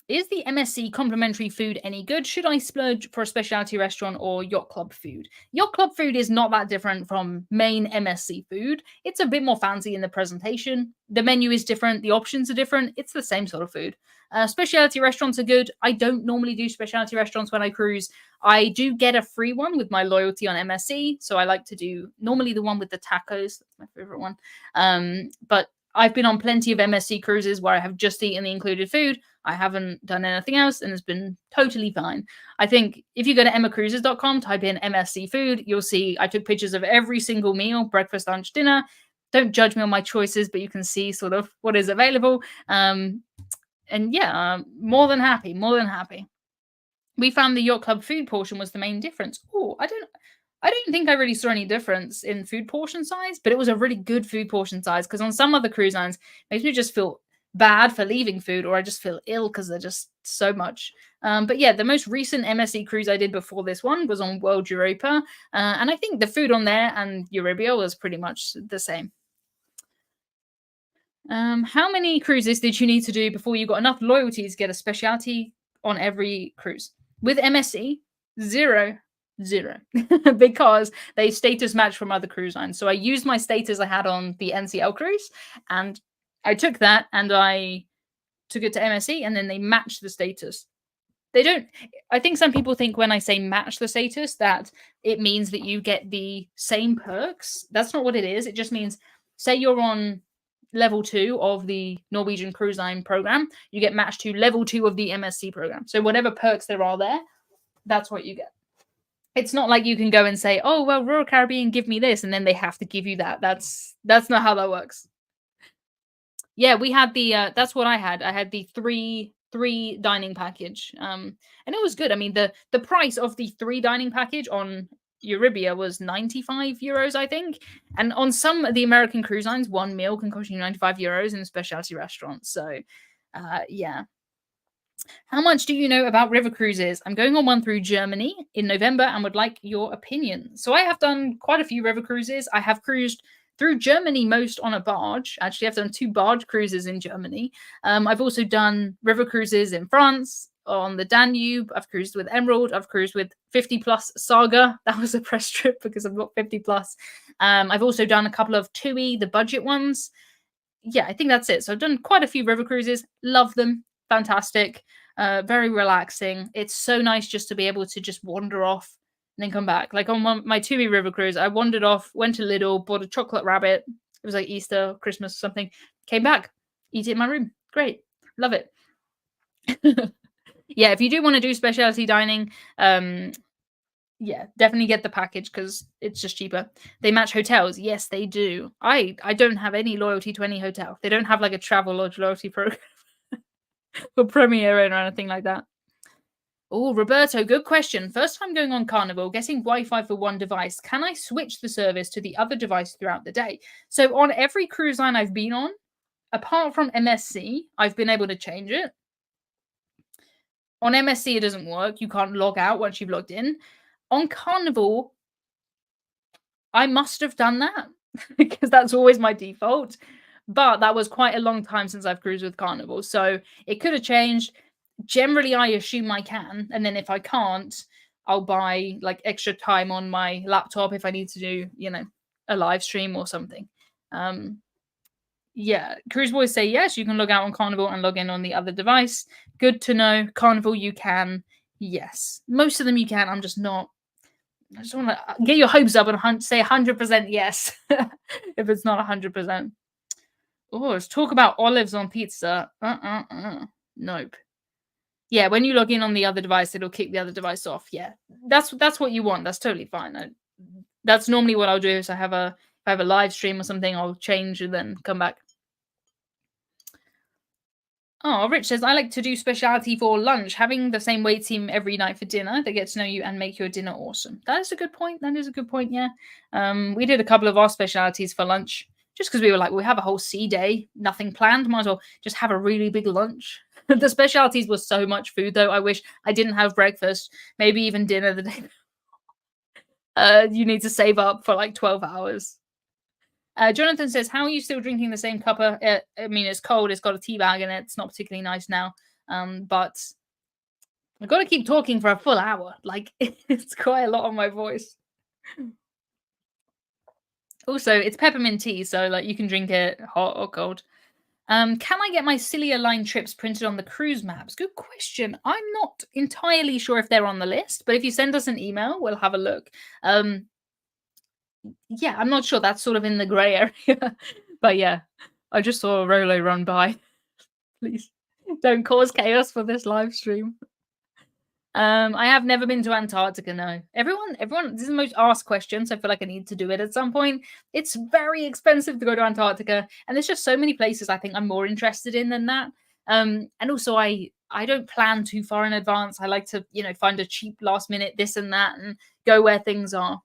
Is the MSC complimentary food any good? Should I splurge for a specialty restaurant or yacht club food? Yacht club food is not that different from main MSC food. It's a bit more fancy in the presentation. The menu is different. The options are different. It's the same sort of food. Specialty restaurants are good. I don't normally do specialty restaurants when I cruise. I do get a free one with my loyalty on MSC. So I like to do normally the one with the tacos. That's my favorite one. But I've been on plenty of MSC cruises where I have just eaten the included food. I haven't done anything else and it's been totally fine. I think if you go to emmacruises.com, type in MSC food, you'll see I took pictures of every single meal, breakfast, lunch, dinner. Don't judge me on my choices, but you can see sort of what is available. And yeah, more than happy, more than happy. We found the yacht club food portion was the main difference. Oh, I don't think I really saw any difference in food portion size, but it was a really good food portion size because on some other cruise lines, it makes me just feel bad for leaving food, or I just feel ill because they're just so much. But yeah, the most recent MSC cruise I did before this one was on World Europa, and I think the food on there and Euribia was pretty much the same. How many cruises did you need to do before you got enough loyalty to get a specialty on every cruise? With MSC, zero, zero, because they status match from other cruise lines. So I used my status I had on the NCL cruise, and I took that and I took it to MSC, and then they matched the status. They don't. I think some people think when I say match the status that it means that you get the same perks. That's not what it is. It just means, say you're on level 2 of the Norwegian cruise line program, you get matched to level 2 of the MSC program. So whatever perks there are there, that's what you get. It's not like you can go and say, "Oh, well, Royal Caribbean give me this," and then they have to give you that. That's not how that works. Yeah, we had the that's what I had. I had the three dining package. And it was good. I mean, the price of the 3 dining package on Euribia was 95 euros, I think. And on some of the American cruise lines, one meal can cost you 95 euros in a specialty restaurant. So, yeah. How much do you know about river cruises? I'm going on one through Germany in November and would like your opinion. So I have done quite a few river cruises. I have cruised through Germany most on a barge. Actually, I've done 2 barge cruises in Germany. I've also done river cruises in France on the Danube. I've cruised with Emerald. I've cruised with 50 plus Saga. That was a press trip because I'm not 50 plus. I've also done a couple of TUI, the budget ones. Yeah, I think that's it. So I've done quite a few river cruises. Love them. Fantastic. Very relaxing. It's so nice just to be able to just wander off and then come back. Like on my TUI river cruise, I wandered off, went to Lidl, bought a chocolate rabbit. It was like Easter, Christmas, something. Came back, eat it in my room. Great. Love it. Yeah, if you do want to do specialty dining, Yeah, definitely get the package because it's just cheaper. They match hotels. Yes, they do. I don't have any loyalty to any hotel. They don't have like a travel lodge loyalty program for Premier Inn or anything like that. Oh, Roberto, good question. First time going on Carnival, getting Wi-Fi for one device. Can I switch the service to the other device throughout the day? So on every cruise line I've been on, apart from MSC, I've been able to change it. On MSC, it doesn't work. You can't log out once you've logged in. On Carnival, I must have done that because that's always my default. But that was quite a long time since I've cruised with Carnival. So it could have changed. Generally, I assume I can. And then if I can't, I'll buy like extra time on my laptop if I need to do, a live stream or something. Um, yeah, Cruise Boys say yes, you can log out on Carnival and log in on the other device. Good to know. Carnival, you can. Yes. Most of them you can. I'm just not. I just want to get your hopes up and say 100% yes if it's not 100%. Oh, let's talk about olives on pizza. Nope. Yeah, when you log in on the other device, it'll kick the other device off. Yeah, that's what you want. That's totally fine. That's normally what I'll do. Is if I have a live stream or something, I'll change and then come back. Oh, Rich says, I like to do speciality for lunch, having the same weight team every night for dinner. They get to know you and make your dinner awesome. That is a good point. That is a good point, yeah. We did a couple of our specialities for lunch just because we were like, we have a whole sea day, nothing planned. Might as well just have a really big lunch. The specialities was so much food, though. I wish I didn't have breakfast, maybe even dinner the day. You need to save up for like 12 hours. Jonathan says, "How are you still drinking the same cuppa? I mean, it's cold. It's got a tea bag in it. It's not particularly nice now. But I've got to keep talking for a full hour. Like it's quite a lot on my voice. Also, it's peppermint tea, so like you can drink it hot or cold. Can I get my Cilia line trips printed on the cruise maps? Good question. I'm not entirely sure if they're on the list, but if you send us an email, we'll have a look. Yeah, I'm not sure. That's sort of in the grey area. But yeah, I just saw a Rolo run by. Please don't cause chaos for this live stream. I have never been to Antarctica, no. Everyone, this is the most asked question, so I feel like I need to do it at some point. It's very expensive to go to Antarctica, and there's just so many places I think I'm more interested in than that. And also I don't plan too far in advance. I like to, find a cheap last minute this and that and go where things are.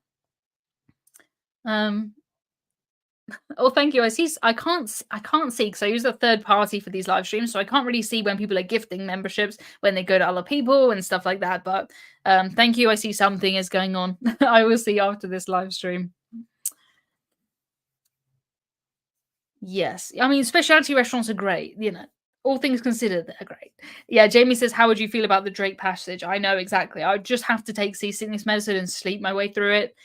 Um, Oh, thank you. I can't see because I use a third party for these live streams, so I can't really see when people are gifting memberships when they go to other people and stuff like that. But thank you. I see something is going on. I will see after this live stream. Yes, I mean specialty restaurants are great. All things considered, they're great. Yeah, Jamie says, "How would you feel about the Drake Passage?" I know exactly. I would just have to take seasickness medicine and sleep my way through it.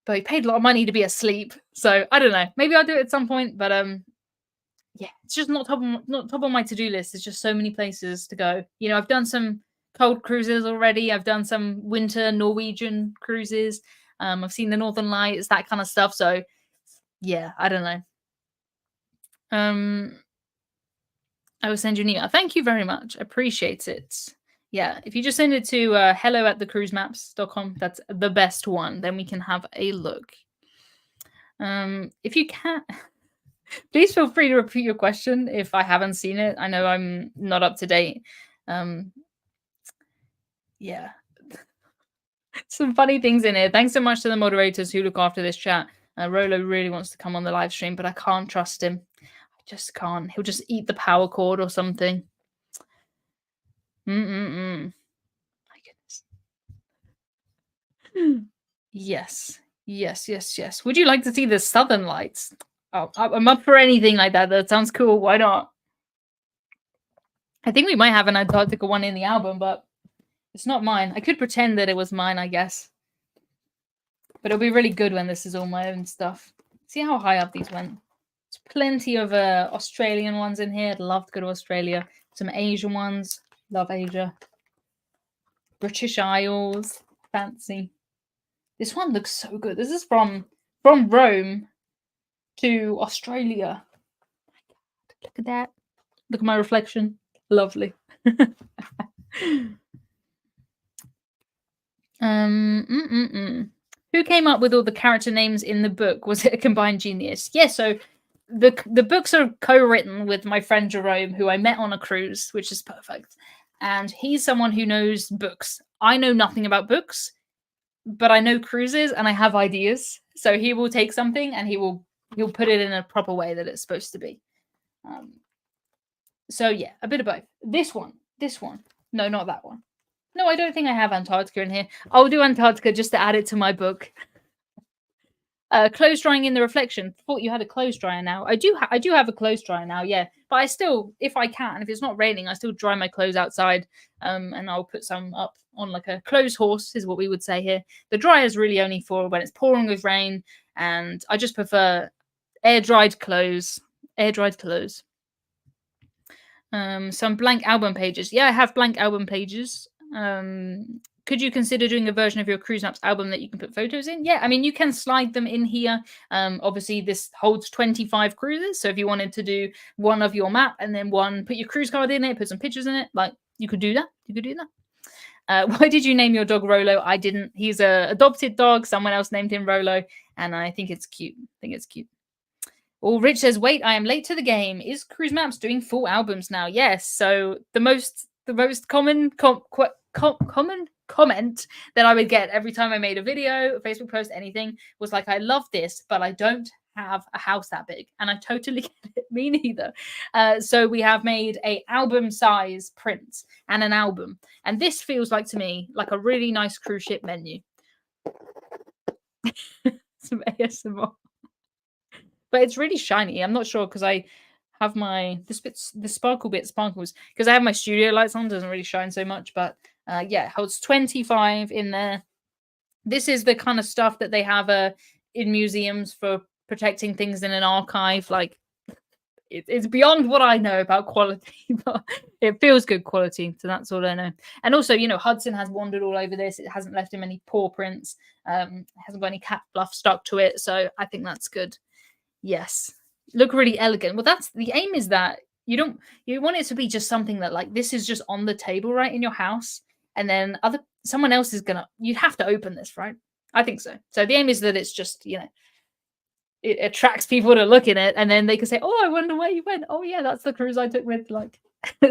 But he paid a lot of money to be asleep, so I don't know. Maybe I'll do it at some point. But yeah, it's just not top of my to-do list. There's just so many places to go. I've done some cold cruises already. I've done some winter Norwegian cruises. I've seen the Northern Lights, that kind of stuff. So yeah, I don't know. I will send you an email. Thank you very much. Appreciate it. Yeah, if you just send it to hello@thecruisemaps.com, that's the best one. Then we can have a look. If you can, please feel free to repeat your question if I haven't seen it. I know I'm not up to date. Yeah. Some funny things in here. Thanks so much to the moderators who look after this chat. Rolo really wants to come on the live stream, but I can't trust him. I just can't. He'll just eat the power cord or something. My goodness. Yes. Yes, yes, yes. Would you like to see the Southern Lights? Oh, I'm up for anything like that. That sounds cool. Why not? I think we might have an Antarctica one in the album, but it's not mine. I could pretend that it was mine, I guess. But it'll be really good when this is all my own stuff. See how high up these went? There's plenty of Australian ones in here. I'd love to go to Australia. Some Asian ones. Love Asia. British Isles. Fancy. This one looks so good. This is from Rome to Australia. Look at that. Look at my reflection. Lovely. Who came up with all the character names in the book? Was it a combined genius? Yeah, so the books are co-written with my friend Jerome, who I met on a cruise, which is perfect. And he's someone who knows books. I know nothing about books, but I know cruises and I have ideas. So he will take something and he'll put it in a proper way that it's supposed to be. Um, so yeah, a bit of both. This one. No, not that one. No, I don't think I have Antarctica in here. I'll do Antarctica just to add it to my book. Clothes drying in the reflection. Thought you had a clothes dryer now. I do have a clothes dryer now, yeah. But I still, if I can, if it's not raining, I still dry my clothes outside. And I'll put some up on like a clothes horse, is what we would say here. The dryer is really only for when it's pouring with rain, and I just prefer air dried clothes. Air dried clothes. Some blank album pages. Yeah, I have blank album pages. Could you consider doing a version of your cruise maps album that you can put photos in? Yeah, I mean, you can slide them in here. Obviously, this holds 25 cruises. So if you wanted to do one of your map and then one, put your cruise card in it, put some pictures in it, like you could do that. You could do that. Why did you name your dog Rolo? I didn't. He's a adopted dog. Someone else named him Rolo, and I think it's cute. I think it's cute. Oh, Rich says, "Wait, I am late to the game. Is Cruise Maps doing full albums now?" Yes. So the most common comment that I would get every time I made a video, a Facebook post, anything was like, "I love this, but I don't have a house that big," and I totally get it. Me neither. So we have made a album size print and an album, and this feels like to me like a really nice cruise ship menu. Some ASMR. But it's really shiny. I'm not sure because I have my the sparkle bit sparkles because I have my studio lights on. Doesn't really shine so much, but yeah, it holds 25 in there. This is the kind of stuff that they have in museums for protecting things in an archive. Like it's beyond what I know about quality, but it feels good quality. So that's all I know. And also, Hudson has wandered all over this. It hasn't left him any paw prints. It hasn't got any cat fluff stuck to it. So I think that's good. Yes. Look really elegant. Well, that's the aim is that you want it to be just something that like this is just on the table right in your house and then someone else is gonna you'd have to open this, right? I think so. So the aim is that it's just, it attracts people to look in it and then they can say, "Oh, I wonder where you went. Oh yeah, that's the cruise I took with like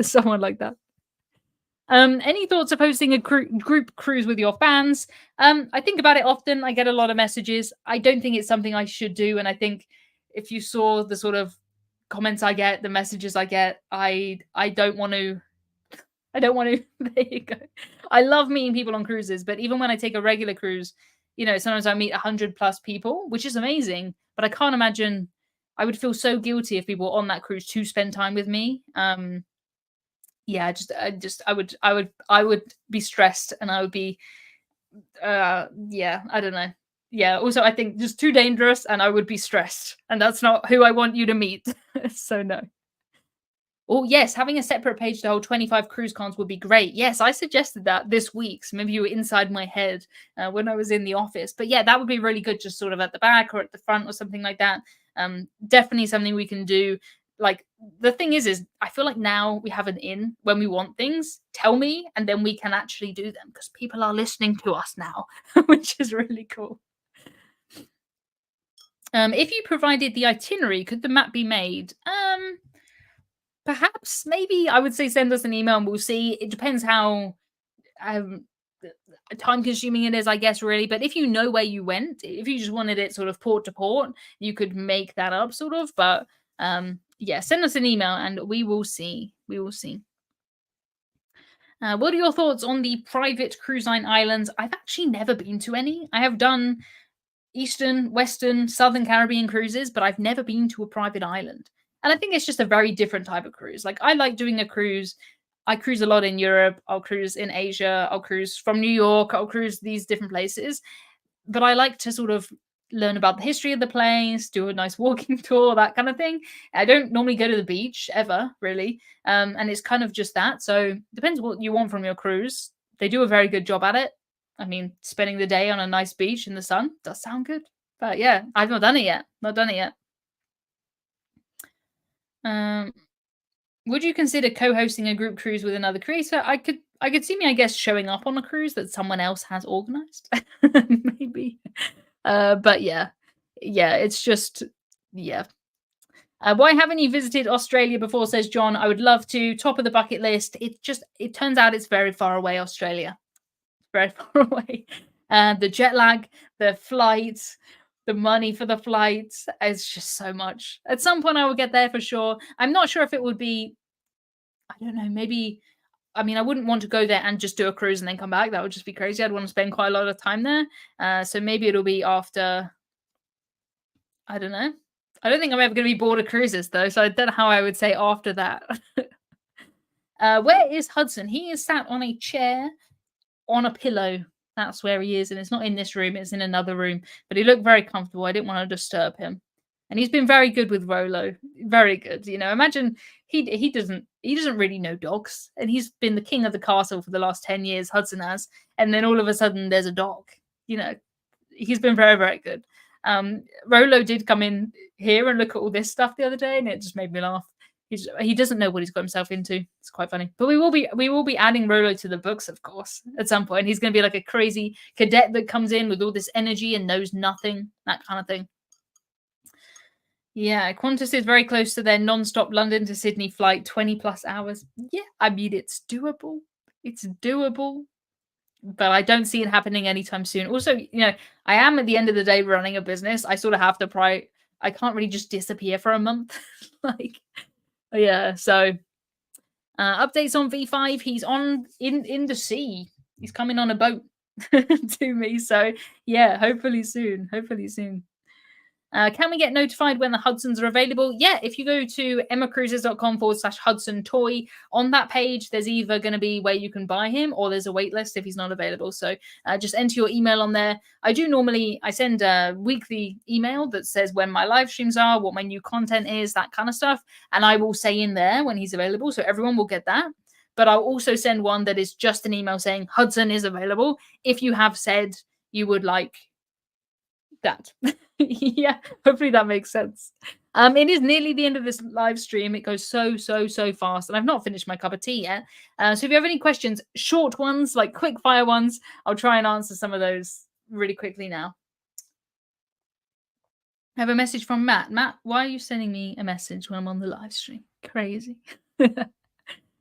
someone like that." Any thoughts of hosting a group cruise with your fans? I think about it often. I get a lot of messages. I don't think it's something I should do, and I think if you saw the sort of comments I get, the messages I get, I don't want to. I don't want to. There you go. I love meeting people on cruises, but even when I take a regular cruise, sometimes I meet 100 plus people, which is amazing. But I can't imagine. I would feel so guilty if people were on that cruise to spend time with me. Yeah, I would be stressed and I would be yeah, I don't know. Yeah, also I think just too dangerous and I would be stressed and that's not who I want you to meet. So no. Oh yes, having a separate page to hold 25 cruise cons would be great. Yes, I suggested that this week. So maybe you were inside my head when I was in the office. But yeah, that would be really good, just sort of at the back or at the front or something like that. Definitely something we can do. Like the thing is I feel like now we have an in when we want things. Tell me, and then we can actually do them because people are listening to us now, which is really cool. If you provided the itinerary, could the map be made? Perhaps, maybe I would say send us an email and we'll see. It depends how um, time consuming it is, I guess, really. But if you know where you went, if you just wanted it sort of port to port, you could make that up, sort of. But yeah, send us an email and we will see. We will see. What are your thoughts on the private cruise line islands? I've actually never been to any. I have done Eastern, Western, Southern Caribbean cruises, but I've never been to a private island. And I think it's just a very different type of cruise. Like I like doing a cruise. I cruise a lot in Europe. I'll cruise in Asia. I'll cruise from New York. I'll cruise these different places. But I like to sort of learn about the history of the place, do a nice walking tour, that kind of thing. I don't normally go to the beach ever, really. And it's kind of just that. So depends what you want from your cruise. They do a very good job at it. I mean, spending the day on a nice beach in the sun does sound good. But yeah, I've not done it yet. Not done it yet. Um, would you consider co-hosting a group cruise with another creator? I could see me, I guess, showing up on a cruise that someone else has organized. Maybe. But yeah. Yeah, it's just yeah. Why haven't you visited Australia before, says John. I would love to. Top of the bucket list. It turns out it's very far away, Australia. Very far away. The jet lag, the flights, the money for the flights. It's just so much. At some point I will get there for sure. I'm not sure if it would be, I don't know, maybe I mean, I wouldn't want to go there and just do a cruise and then come back. That would just be crazy. I'd want to spend quite a lot of time there. So maybe it'll be after, I don't know. I don't think I'm ever going to be bored of cruises though. So I don't know how I would say after that. Where is Hudson? He is sat on a chair on a pillow. That's where he is. And it's not in this room. It's in another room. But he looked very comfortable. I didn't want to disturb him. And he's been very good with Rolo. Very good. You know, imagine he doesn't really know dogs. And he's been the king of the castle for the last 10 years, Hudson has. And then all of a sudden there's a dog. You know, he's been very, very good. Rolo did come in here and look at all this stuff the other day, and it just made me laugh. He doesn't know what he's got himself into. It's quite funny. But we will be adding Rolo to the books, of course, at some point. He's going to be like a crazy cadet that comes in with all this energy and knows nothing, that kind of thing. Yeah, Qantas is very close to their non-stop London to Sydney flight, 20 plus hours. Yeah, I mean, it's doable. It's doable. But I don't see it happening anytime soon. Also, you know, I am at the end of the day running a business. I sort of have to I can't really just disappear for a month. Like, yeah. So, updates on V5. He's on in the sea. He's coming on a boat to me. So, yeah. Hopefully soon. Hopefully soon. Can we get notified when the Hudsons are available? Yeah, if you go to emmacruises.com/Hudson toy, on that page, there's either going to be where you can buy him or there's a wait list if he's not available. So just enter your email on there. I send a weekly email that says when my live streams are, what my new content is, that kind of stuff. And I will say in there when he's available. So everyone will get that. But I'll also send one that is just an email saying Hudson is available if you have said you would like that. Yeah, hopefully that makes sense. It is nearly the end of this live stream. It goes so fast, and I've not finished my cup of tea yet. So if you have any questions, short ones, like quick fire ones, I'll try and answer some of those really quickly now. I have a message from Matt. Matt, why are you sending me a message when I'm on the live stream? Crazy.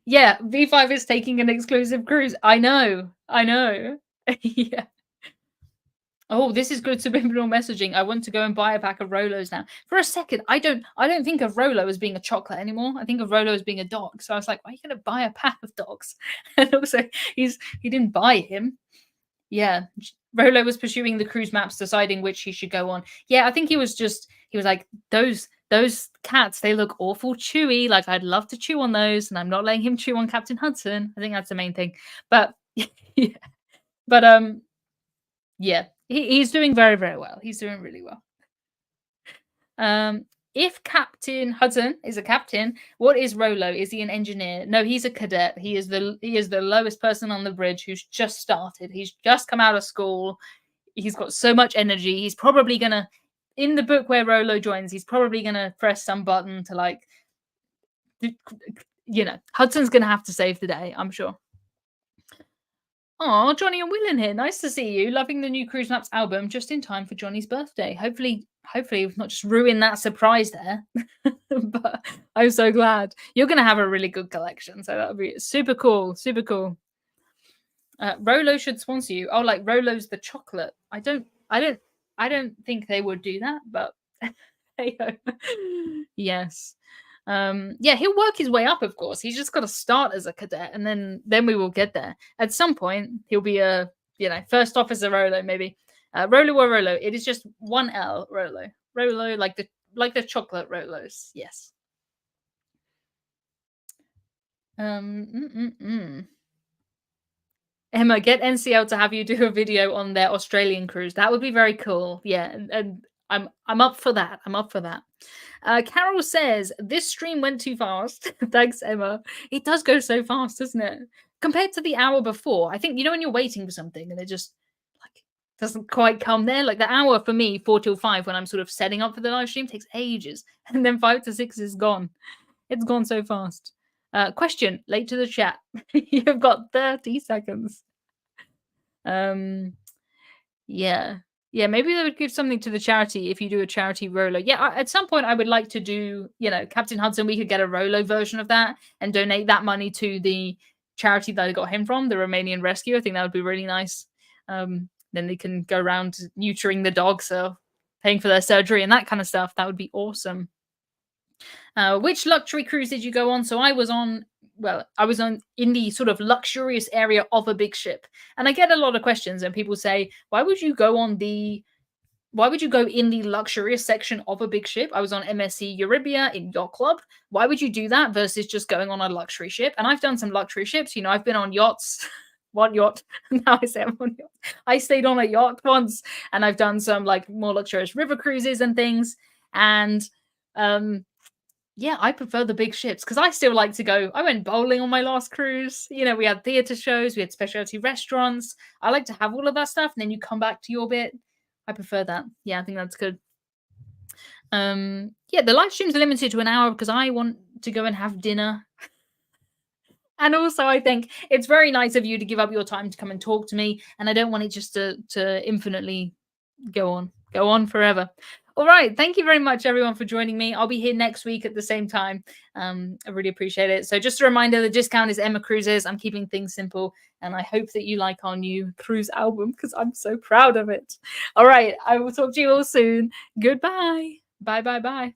Yeah, V5 is taking an exclusive cruise. I know. Yeah. Oh, this is good subliminal messaging. I want to go and buy a pack of Rolos now. For a second, I don't think of Rolo as being a chocolate anymore. I think of Rolo as being a dog. So I was like, why are you going to buy a pack of dogs? And also, he didn't buy him. Yeah, Rolo was pursuing the cruise maps, deciding which he should go on. Yeah, I think he was like, those cats, they look awful chewy. Like, I'd love to chew on those, and I'm not letting him chew on Captain Hudson. I think that's the main thing. But yeah, but yeah, he's doing very, very well. He's doing really well. If Captain Hudson is a captain, what is Rolo? Is he an engineer? No, he's a cadet. He is the lowest person on the bridge who's just started. He's just come out of school. He's got so much energy. He's probably gonna, in the book where Rolo joins, he's probably gonna press some button to, like, you know, Hudson's gonna have to save the day, I'm sure. Oh, Johnny and Will in here. Nice to see you. Loving the new Cruise Maps album just in time for Johnny's birthday. Hopefully we've not just ruined that surprise there. But I'm so glad. You're going to have a really good collection. So that'll be super cool. Super cool. Rolo should sponsor you. Oh, like Rolo's the chocolate. I don't think they would do that, but hey ho. Yes. Yeah, he'll work his way up, of course. He's just got to start as a cadet, and then we will get there. At some point, he'll be a, you know, first officer Rolo, maybe. Rolo or Rolo. It is just one L, Rolo. Rolo, like the chocolate Rolos. Yes. Emma, get NCL to have you do a video on their Australian cruise. That would be very cool. Yeah, and I'm up for that. I'm up for that. Carol says, this stream went too fast. Thanks, Emma. It does go so fast, doesn't it? Compared to the hour before. I think, you know, when you're waiting for something and it just, like, doesn't quite come there. Like, the hour for me, 4 till 5, when I'm sort of setting up for the live stream, takes ages. And then 5 to 6 is gone. It's gone so fast. Question, late to the chat. You've got 30 seconds. Um, yeah. Yeah, maybe they would give something to the charity if you do a charity Rolo. Yeah, at some point I would like to do, Captain Hudson, we could get a Rolo version of that and donate that money to the charity that I got him from, the Romanian Rescue. I think that would be really nice. Then they can go around neutering the dogs, so paying for their surgery and that kind of stuff. That would be awesome. Which luxury cruise did you go on? So I was on in the sort of luxurious area of a big ship. And I get a lot of questions and people say, why would you go in the luxurious section of a big ship? I was on MSC Yacht in Yacht Club. Why would you do that versus just going on a luxury ship? And I've done some luxury ships. I've been on yachts. One yacht. Now I say I'm on yacht. I stayed on a yacht once, and I've done some like more luxurious river cruises and things. And yeah, I prefer the big ships because I still like to go. I went bowling on my last cruise. We had theatre shows, we had specialty restaurants. I like to have all of that stuff, and then you come back to your bit. I prefer that. Yeah, I think that's good. Yeah, the live streams are limited to an hour because I want to go and have dinner. And also, I think it's very nice of you to give up your time to come and talk to me, and I don't want it just to infinitely go on forever. All right, thank you very much, everyone, for joining me. I'll be here next week at the same time. I really appreciate it. So just a reminder, the discount is Emma Cruises. I'm keeping things simple, and I hope that you like our new cruise album because I'm so proud of it. All right, I will talk to you all soon. Goodbye. Bye, bye, bye.